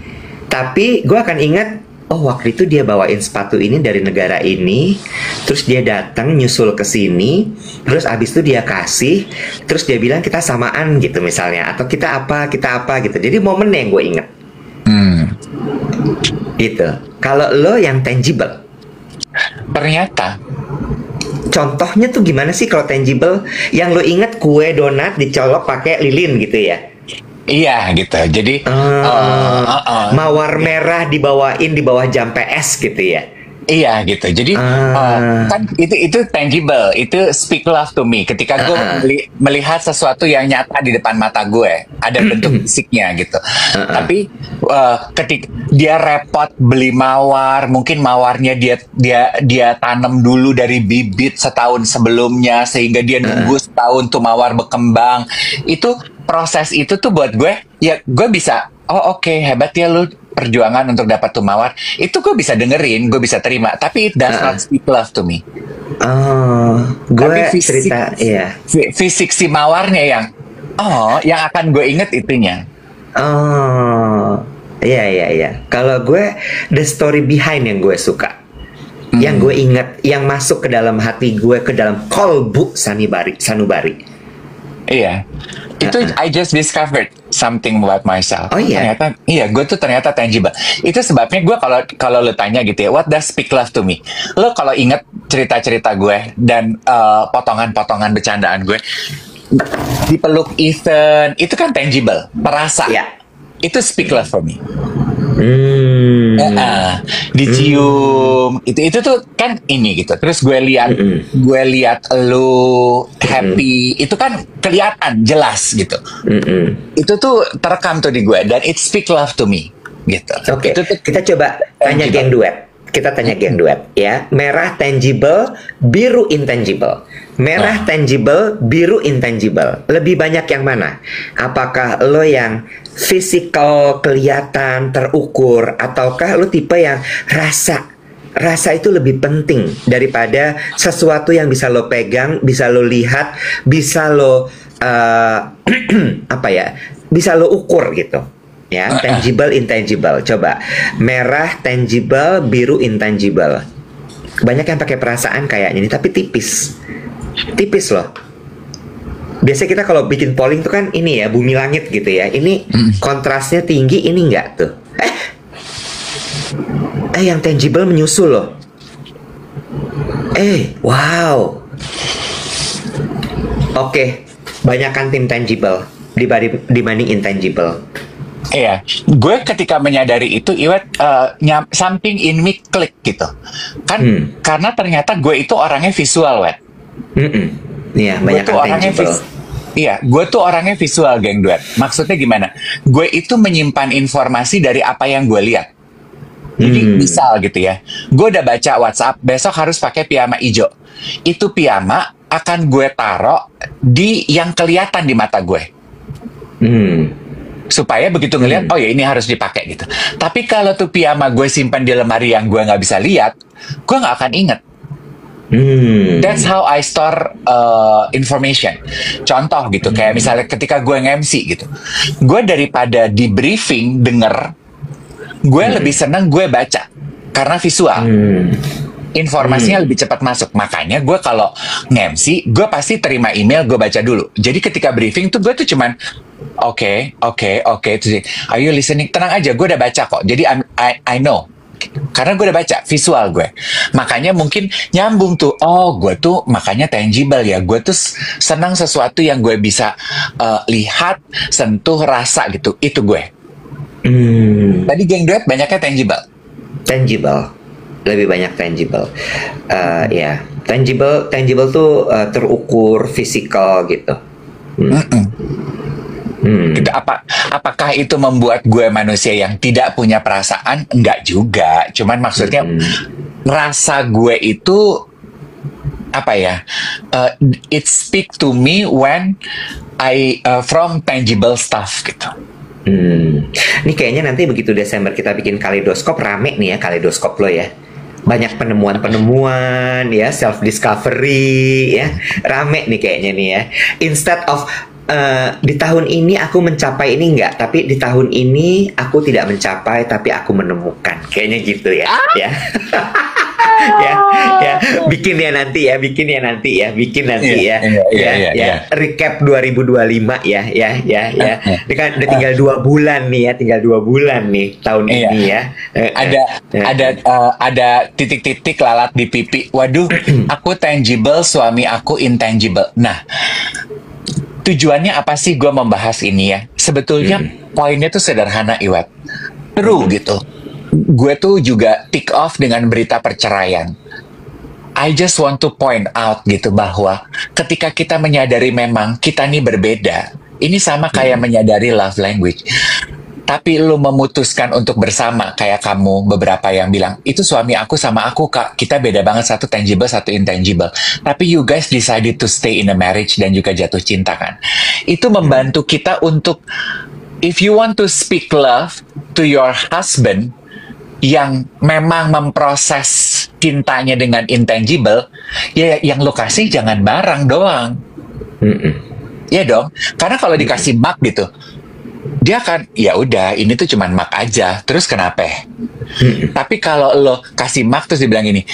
tapi gue akan ingat, oh waktu itu dia bawain sepatu ini dari negara ini, terus dia datang nyusul ke sini, terus abis itu dia kasih, terus dia bilang kita samaan gitu misalnya, atau kita apa gitu. Jadi momennya yang gue inget. Gitu. Kalau lo yang tangible, ternyata contohnya tuh gimana sih kalau tangible? Yang lo inget kue donat dicolok pakai lilin gitu ya? Iya gitu. Jadi mawar merah dibawain di bawah jam PS gitu ya? Iya gitu. Jadi kan itu tangible, itu speak love to me. Ketika gue melihat sesuatu yang nyata di depan mata gue, ada bentuk fisiknya gitu. Tapi ketika dia repot beli mawar, mungkin mawarnya dia tanam dulu dari bibit setahun sebelumnya, sehingga dia nunggu setahun tuh mawar berkembang. Itu proses itu tuh buat gue, ya gue bisa, oke, hebat ya lu perjuangan untuk dapat tuh mawar. Itu gue bisa dengerin, gue bisa terima. Tapi it does not speak love to me. Gue cerita, iya. Fisik si mawarnya yang akan gue inget itunya. Iya. Kalau gue, the story behind yang gue suka, yang gue inget, yang masuk ke dalam hati gue, ke dalam kolbu sanubari. Iya. Itu I just discovered something about myself. Oh iya? Ternyata, iya, gue tuh ternyata tangible. Itu sebabnya gue kalau lo tanya gitu ya, what does speak love to me? Lo kalau inget cerita-cerita gue dan potongan-potongan bercandaan gue, dipeluk Ethan, itu kan tangible, terasa. Iya. Itu speak love for me. Hmm. Dicium, itu tuh kan ini gitu. Terus gue lihat lu happy, itu kan kelihatan jelas gitu. Itu tuh terekam tuh di gue dan it speak love to me gitu. Oke, Itu tuh kita coba tanya tangible. geng duet. Kita tanya geng duet ya. Merah tangible, biru intangible. Merah tangible, biru intangible. Lebih banyak yang mana? Apakah lo yang physical, kelihatan, terukur, ataukah lo tipe yang rasa? Rasa itu lebih penting daripada sesuatu yang bisa lo pegang, bisa lo lihat, bisa lo apa ya? Bisa lo ukur gitu. Ya, tangible, intangible. Coba merah tangible, biru intangible. Banyak yang pakai perasaan kayaknya ini, tapi tipis loh. Biasanya kita kalau bikin polling tuh kan ini ya, bumi langit gitu ya. Ini kontrasnya tinggi, ini enggak tuh. Yang tangible menyusul loh. Wow. Oke, banyakkan tim tangible dibanding intangible. Iya, gue ketika menyadari itu, Iwet, something in me klik gitu. Kan, karena ternyata gue itu orangnya visual, Wet. Iya, banyak tangible. Iya, gue tuh orangnya visual, geng duet. Maksudnya gimana? Gue itu menyimpan informasi dari apa yang gue lihat. Jadi misal gitu ya, gue udah baca WhatsApp, besok harus pakai piyama hijau. Itu piyama akan gue taruh di yang kelihatan di mata gue. Supaya begitu ngeliat, oh ya ini harus dipakai gitu. Tapi kalau tuh piyama gue simpan di lemari yang gue nggak bisa lihat, gue nggak akan inget. That's how I store information. Contoh gitu, kayak misalnya ketika gue nge-MC gitu, gue daripada di briefing denger, gue lebih seneng gue baca karena visual. Informasinya lebih cepat masuk. Makanya gue kalau nge-MC, gue pasti terima email, gue baca dulu. Jadi ketika briefing tuh gue tuh cuman Oke. Are you listening? Tenang aja, gue udah baca kok. Jadi I know. Karena gue udah baca, visual gue. Makanya mungkin nyambung tuh. Oh, gue tuh makanya tangible ya. Gue tuh senang sesuatu yang gue bisa lihat, sentuh, rasa gitu. Itu gue. Tadi geng duet banyaknya tangible. Tangible. Lebih banyak tangible. Ya, tangible tuh terukur, physical gitu. Apakah itu membuat gue manusia yang tidak punya perasaan? Enggak juga. Cuman maksudnya rasa gue itu apa ya? It speak to me when I from tangible stuff gitu. Ini kayaknya nanti begitu Desember kita bikin kaleidoskop, rame nih ya kaleidoskop lo ya. Banyak penemuan-penemuan ya, self discovery ya. Rame nih kayaknya nih ya. Instead of di tahun ini aku mencapai ini enggak, tapi di tahun ini aku tidak mencapai tapi aku menemukan. Kayaknya gitu ya. Ya, bikin nanti ya. Recap 2025 ya. Ini kan udah tinggal 2 bulan nih ya, tahun ini ya. Ada titik-titik lalat di pipi. Waduh, aku tangible, suami aku intangible. Nah, tujuannya apa sih gue membahas ini ya? Sebetulnya poinnya tuh sederhana, Iwat. True gitu. Gue tuh juga tick off dengan berita perceraian. I just want to point out gitu bahwa ketika kita menyadari memang kita nih berbeda, ini sama kayak menyadari love language. Tapi lu memutuskan untuk bersama, kayak kamu beberapa yang bilang, itu suami aku sama aku kak, kita beda banget, satu tangible, satu intangible. Tapi you guys decided to stay in a marriage dan juga jatuh cinta kan. Itu membantu kita untuk, if you want to speak love to your husband, yang memang memproses cintanya dengan intangible, ya yang lu kasih jangan barang doang. Ya dong, karena kalau dikasih mug gitu, dia kan ya udah ini tuh cuman mak aja, terus kenapa? Tapi kalau lo kasih mak terus dibilang ini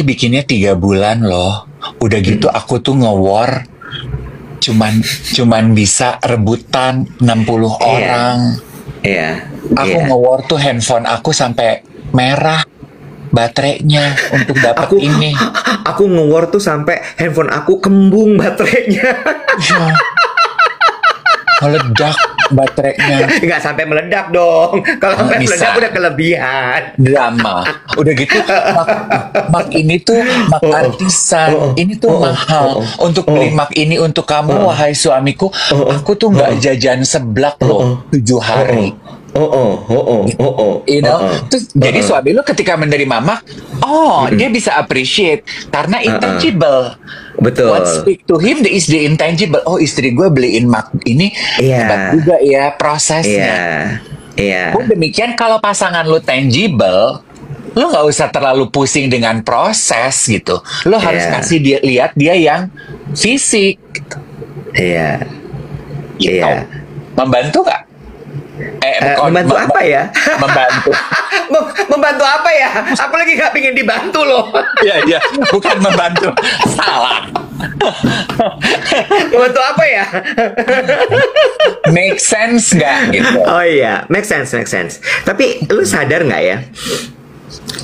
bikinnya 3 bulan loh, udah gitu aku tuh nge-war cuman bisa rebutan 60 orang. Iya. Aku nge-war tuh handphone aku sampai merah baterainya untuk dapat ini. Aku nge-war tuh sampai handphone aku kembung baterainya. Ya, meledak baterainya. Nggak sampai meledak dong. Kalau sampai meledak udah kelebihan. Drama. Udah gitu, mak ini tuh mak artisan. Ini tuh mahal. Untuk beli mak ini untuk kamu, wahai suamiku, aku tuh nggak jajan seblak loh 7 hari. You know, terus jadi suami lu ketika menerima mak, dia bisa appreciate karena intangible. Betul. What speak to him is the intangible. Oh, istri gue beliin mak ini hebat juga ya prosesnya. Pun demikian kalau pasangan lu tangible, lu nggak usah terlalu pusing dengan proses gitu. Lu harus kasih dia lihat dia yang fisik. Gitu. Gitu. Membantu nggak? Membantu apa ya? Membantu. Membantu apa ya? Aku lagi nggak pingin dibantu loh. Iya, bukan membantu. Salah. Membantu apa ya? Make sense nggak gitu? Oh iya, make sense. Tapi lu sadar nggak ya?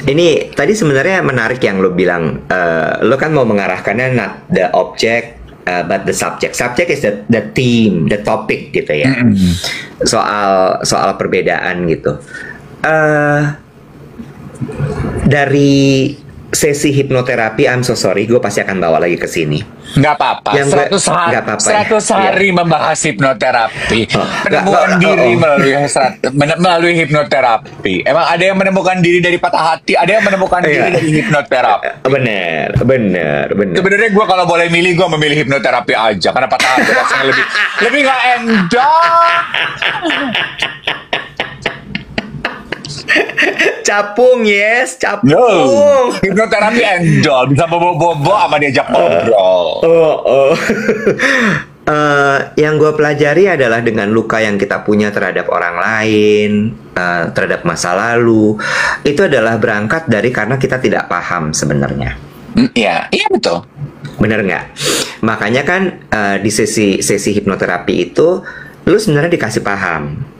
Ini tadi sebenarnya menarik yang lu bilang. Lu kan mau mengarahkannya not the object, but the subject. Subject is the theme, the topic gitu ya. Soal perbedaan gitu. Dari sesi hipnoterapi, I'm so sorry, gue pasti akan bawa lagi ke sini. Nggak apa-apa. 100 hari membahas hipnoterapi. Menemukan diri melalui hipnoterapi. Emang ada yang menemukan diri dari patah hati, ada yang menemukan diri dari hipnoterapi. Bener. Sebenarnya gue kalau boleh milih, gue memilih hipnoterapi aja karena patah hati rasanya lebih nggak enjoy. Capung, capung. No, hipnoterapi enjoy, bisa bobo-bobo sama diajak ngobrol. Yang gue pelajari adalah dengan luka yang kita punya terhadap orang lain, terhadap masa lalu, itu adalah berangkat dari karena kita tidak paham sebenarnya. Iya betul. Bener nggak? Makanya kan di sesi hipnoterapi itu, lu sebenarnya dikasih paham.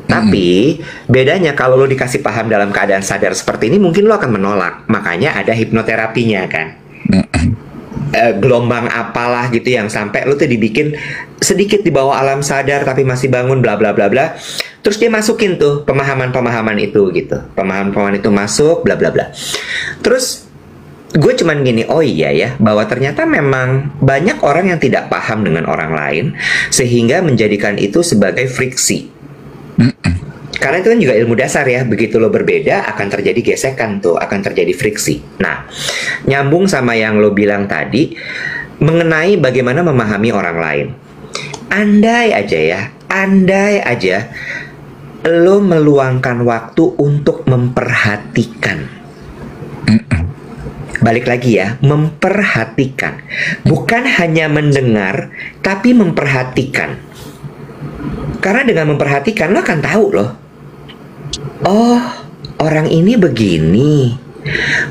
Tapi bedanya kalau lo dikasih paham dalam keadaan sadar seperti ini, mungkin lo akan menolak. Makanya ada hipnoterapinya kan. Gelombang apalah gitu yang sampai lo tuh dibikin sedikit di bawah alam sadar tapi masih bangun bla bla bla bla. Terus dia masukin tuh pemahaman-pemahaman itu gitu. Pemahaman-pemahaman itu masuk bla bla bla. Terus gue cuman gini, oh iya ya, bahwa ternyata memang banyak orang yang tidak paham dengan orang lain sehingga menjadikan itu sebagai friksi. Karena itu kan juga ilmu dasar ya. Begitu lo berbeda akan terjadi gesekan tuh, akan terjadi friksi. Nah, nyambung sama yang lo bilang tadi mengenai bagaimana memahami orang lain. Andai aja lo meluangkan waktu untuk memperhatikan. Balik lagi ya, memperhatikan. Bukan hanya mendengar, tapi memperhatikan. Karena dengan memperhatikan lo akan tahu loh. Oh, orang ini begini.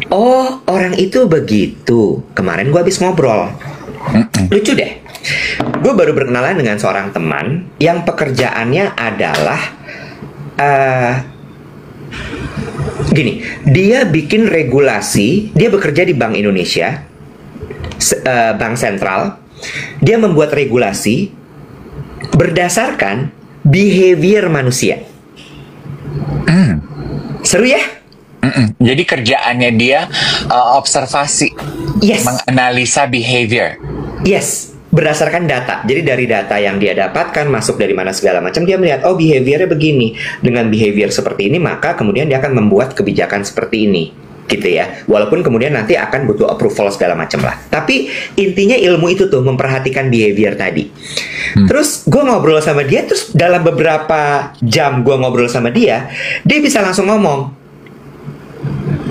Oh, orang itu begitu. Kemarin gue habis ngobrol. Lucu deh. Gue baru berkenalan dengan seorang teman yang pekerjaannya adalah gini. Dia bikin regulasi. Dia bekerja di Bank Indonesia, Bank Sentral. Dia membuat regulasi berdasarkan behavior manusia. Seru ya? Jadi kerjaannya dia observasi, menganalisa behavior. Yes, berdasarkan data. Jadi dari data yang dia dapatkan, masuk dari mana segala macam, dia melihat, oh behaviornya begini. Dengan behavior seperti ini, maka kemudian dia akan membuat kebijakan seperti ini. Gitu ya. Walaupun kemudian nanti akan butuh approval segala macam lah. Tapi intinya ilmu itu tuh, memperhatikan behavior tadi. Terus gue ngobrol sama dia, terus dalam beberapa jam gue ngobrol sama dia bisa langsung ngomong,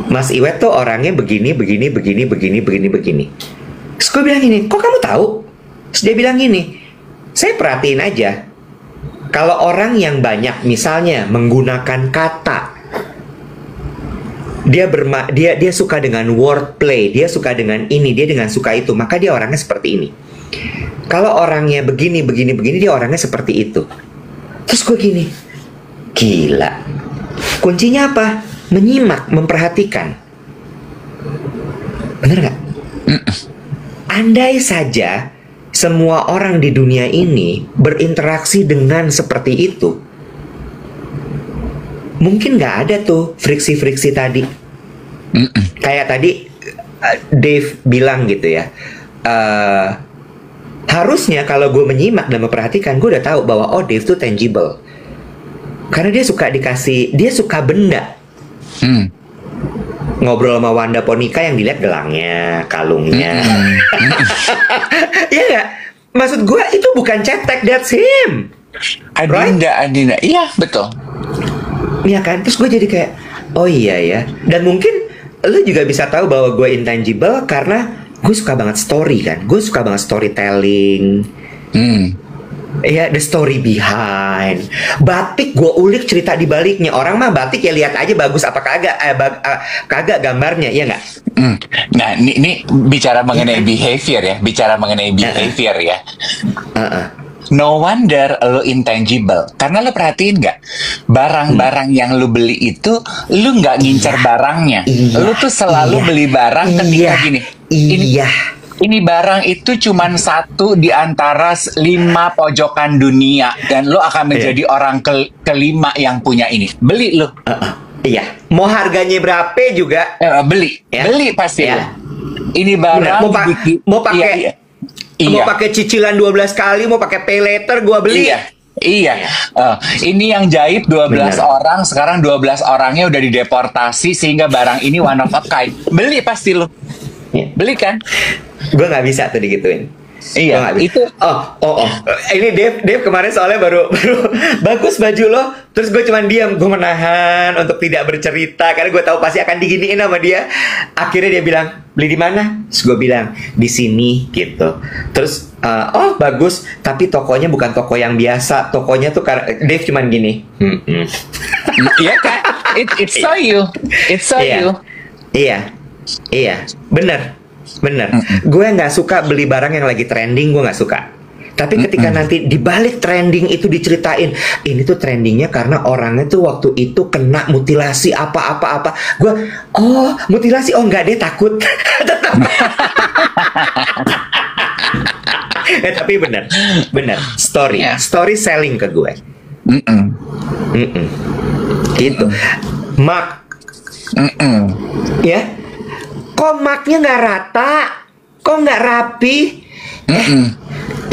Mas Iwet tuh orangnya begini. Terus gue bilang gini, kok kamu tahu? Terus dia bilang gini, saya perhatiin aja. Kalau orang yang banyak misalnya menggunakan kata, dia suka dengan wordplay, dia suka dengan ini, dia dengan suka itu, maka dia orangnya seperti ini. Kalau orangnya begini, dia orangnya seperti itu. Terus gue gini, gila. Kuncinya apa? Menyimak, memperhatikan. Bener gak? Andai saja semua orang di dunia ini berinteraksi dengan seperti itu, mungkin gak ada tuh friksi-friksi tadi. Kayak tadi Dave bilang gitu ya, harusnya kalau gue menyimak dan memperhatikan, gue udah tahu bahwa oh Dave tuh tangible. Karena dia suka dikasih, dia suka benda. Ngobrol sama Wanda Ponika yang dilihat gelangnya, kalungnya. Iya nggak? Maksud gue itu bukan cetek, that's him. Adinda, right? Adinda, iya betul. Iya kan? Terus gue jadi kayak, oh iya ya. Dan mungkin lu juga bisa tahu bahwa gue intangible karena gue suka banget story kan. Gue suka banget storytelling. Ya, the story behind. Batik gue ulik cerita di baliknya. Orang mah batik ya lihat aja bagus apa kagak, kagak gambarnya, ya nggak? Nah, ini bicara mengenai behavior ya, bicara mengenai behavior ya. No wonder lo intangible. Karena lo perhatiin nggak, barang-barang yang lo beli itu, lo nggak ngincer barangnya. Lo tuh selalu beli barang ketika gini. Ini barang itu cuman satu di antara 5 pojokan dunia, dan lo akan menjadi orang kelima yang punya ini. Beli lo. Iya. Mau harganya berapa juga? Beli. Beli pasti. Ini barang mau pakai. Mau pakai cicilan 12 kali, mau pakai pay later, gua beli. Iya. Ini yang jahit 12 orang, sekarang 12 orangnya udah dideportasi sehingga barang ini one of a kind. Beli pasti lo. Beli kan? Gue nggak bisa tuh digituin. Iya, itu. Ini Dave kemarin soalnya baru bagus baju lo. Terus gue cuman diam, gue menahan untuk tidak bercerita karena gue tahu pasti akan diginiin sama dia. Akhirnya dia bilang, beli di mana? Terus gue bilang di sini gitu. Terus bagus, tapi tokonya bukan toko yang biasa. Tokonya tuh Dave cuman gini. Iya kan? It's so you. It's so you. Iya, bener. Gue nggak suka beli barang yang lagi trending, gue nggak suka. Tapi ketika nanti dibalik trending itu diceritain, ini tuh trendingnya karena orangnya tuh waktu itu kena mutilasi apa, gue, mutilasi, nggak deh, takut. Tetap. Tapi bener, story selling ke gue. Gitu, Mark. Ya. Kok maknya nggak rata? Kok nggak rapi?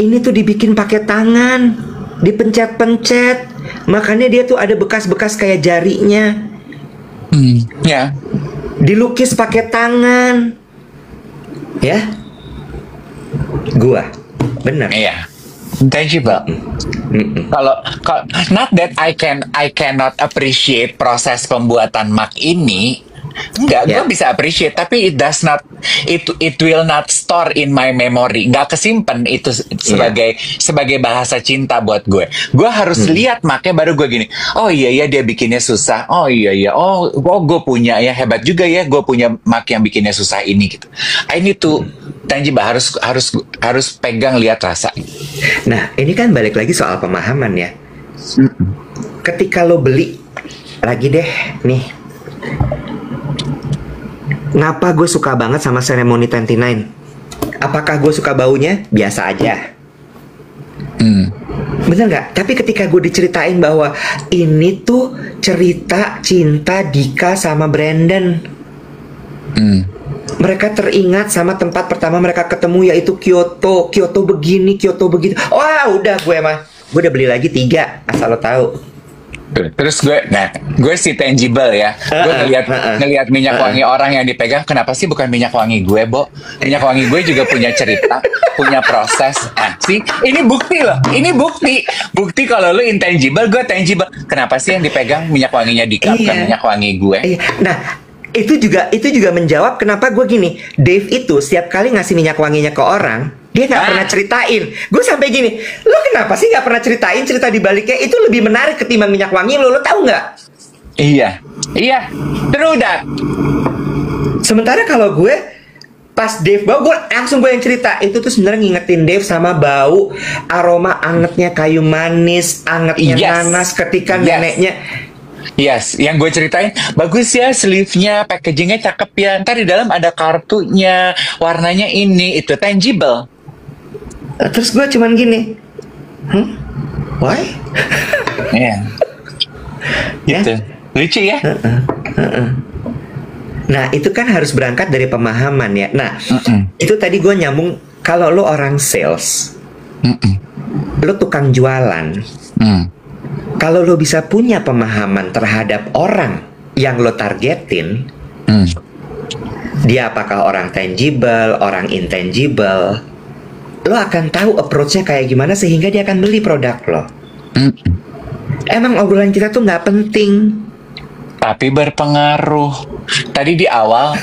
Ini tuh dibikin pakai tangan, dipencet-pencet, makanya dia tuh ada bekas-bekas kayak jarinya. Dilukis pakai tangan. Ya, gua bener. Iya. Tangible. Kalau not that I cannot appreciate proses pembuatan mak ini. Enggak, gue bisa appreciate, tapi it will not store in my memory. Nggak kesimpan itu sebagai bahasa cinta buat gue. Gue harus lihat makanya baru gue gini. Oh iya dia bikinnya susah. Oh iya. Oh gue punya ya, hebat juga ya. Gue punya mak yang bikinnya susah ini gitu. I need to tangible, harus pegang, lihat, rasa. Nah ini kan balik lagi soal pemahaman ya. Ketika lo beli lagi deh nih. Ngapa gue suka banget sama Ceremony 29? Apakah gue suka baunya? Biasa aja. Bener nggak? Tapi ketika gue diceritain bahwa ini tuh cerita cinta Dika sama Brandon, mereka teringat sama tempat pertama mereka ketemu, yaitu Kyoto. Kyoto begini, Kyoto begitu. Wah, udah gue udah beli lagi 3, asal lo tahu. Terus gue sih tangible ya. Gue ngelihat minyak wangi orang yang dipegang. Kenapa sih bukan minyak wangi gue, Bo? Minyak wangi gue juga punya cerita, punya proses. Sih, ini bukti loh. Ini bukti kalau lu intangible, gue tangible. Kenapa sih yang dipegang minyak wanginya Dika, bukan minyak wangi gue? Nah, itu juga menjawab kenapa gue gini. Dave itu setiap kali ngasih minyak wanginya ke orang, dia nggak pernah ceritain. Gue sampai gini, lo kenapa sih nggak pernah ceritain cerita di baliknya? Itu lebih menarik ketimbang minyak wangi lo tahu nggak? Iya, true that. Sementara kalau gue pas Dave bawa, gue yang cerita. Itu tuh sebenarnya ngingetin Dave sama bau aroma angetnya kayu manis, angetnya nanas ketika neneknya. Yes, yang gue ceritain bagus ya, sleeve-nya, packagingnya cakep ya. Ntar di dalam ada kartunya, warnanya ini, itu tangible. Terus gue cuman gini, why? Iya, gitu. Lucu ya. Nah itu kan harus berangkat dari pemahaman ya. Nah itu tadi gue nyambung. Kalau lo orang sales, lo tukang jualan. Kalau lo bisa punya pemahaman terhadap orang yang lo targetin, dia apakah orang tangible, orang intangible, lo akan tahu approach-nya kayak gimana sehingga dia akan beli produk lo. Emang obrolan kita tuh nggak penting, tapi berpengaruh. Tadi di awal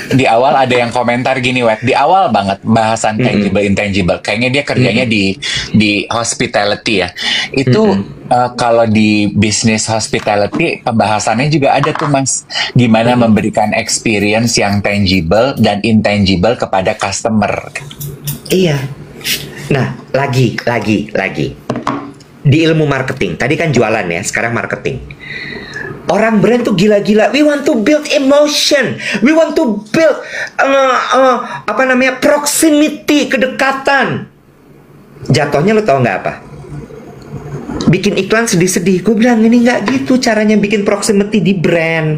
ada yang komentar gini, Wet. Di awal banget bahasan tangible intangible. Kayaknya dia kerjanya di hospitality ya. Itu kalau di bisnis hospitality pembahasannya juga ada tuh, Mas. Gimana memberikan experience yang tangible dan intangible kepada customer. Iya. Nah, lagi. Di ilmu marketing. Tadi kan jualan ya, sekarang marketing. Orang brand tuh gila-gila. We want to build emotion. We want to build proximity, kedekatan. Jatuhnya lo tau nggak apa? Bikin iklan sedih-sedih. Gue bilang ini nggak gitu caranya bikin proximity di brand.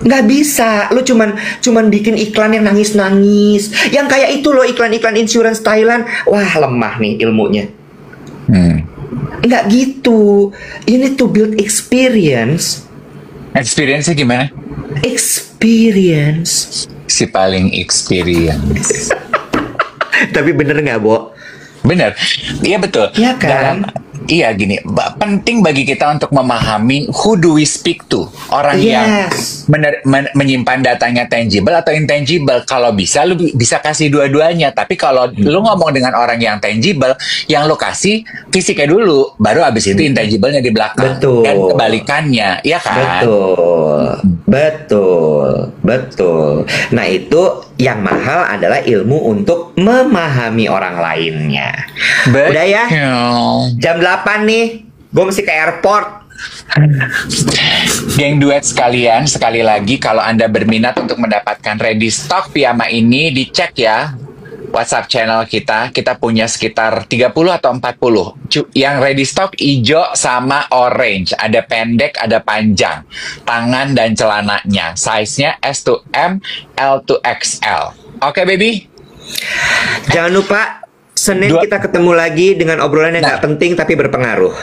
Nggak bisa. Lo cuman bikin iklan yang nangis-nangis. Yang kayak itu loh, iklan-iklan insurance Thailand. Wah, lemah nih ilmunya. Nggak gitu. You need to build experience. Experience-nya gimana? Experience. Si paling experience. Tapi bener nggak, Bo? Bener. Iya betul. Iya kan? Iya gini, penting bagi kita untuk memahami who do we speak to. Orang yang menyimpan datanya tangible atau intangible. Kalau bisa, lu bisa kasih dua-duanya. Tapi kalau lu ngomong dengan orang yang tangible, yang lu kasih fisiknya dulu, baru abis itu intangible-nya di belakang. Betul. Dan kebalikannya, ya kan? Betul. Nah itu yang mahal adalah ilmu untuk memahami orang lainnya. Udah ya, jam 8 nih, gue mesti ke airport. Geng duet sekalian, sekali lagi kalau Anda berminat untuk mendapatkan ready stock piyama ini, dicek ya WhatsApp channel kita. Kita punya sekitar 30 atau 40. Yang ready stock hijau sama orange. Ada pendek, ada panjang. Tangan dan celananya. Size-nya S to M, L to XL. Oke, baby? Jangan lupa Senin kita ketemu lagi dengan obrolan yang nggak penting tapi berpengaruh.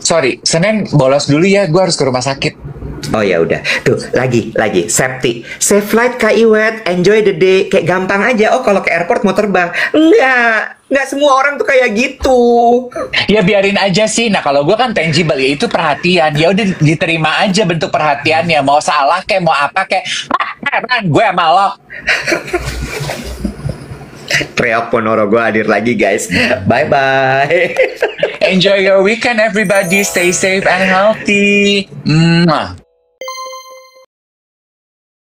Sorry, Senin bolos dulu ya, gue harus ke rumah sakit. Oh ya udah, tuh lagi safety, safe flight Kak Iwet, enjoy the day, kayak gampang aja. Oh kalau ke airport mau terbang, nggak semua orang tuh kayak gitu. Ya biarin aja sih. Nah kalau gue kan tangible, ya itu perhatian. Ya udah diterima aja bentuk perhatiannya. Mau salah kayak mau apa kayak, heran gue sama lo. Treok Ponorogo hadir lagi guys. Bye bye. Enjoy your weekend everybody. Stay safe and healthy. Mwah.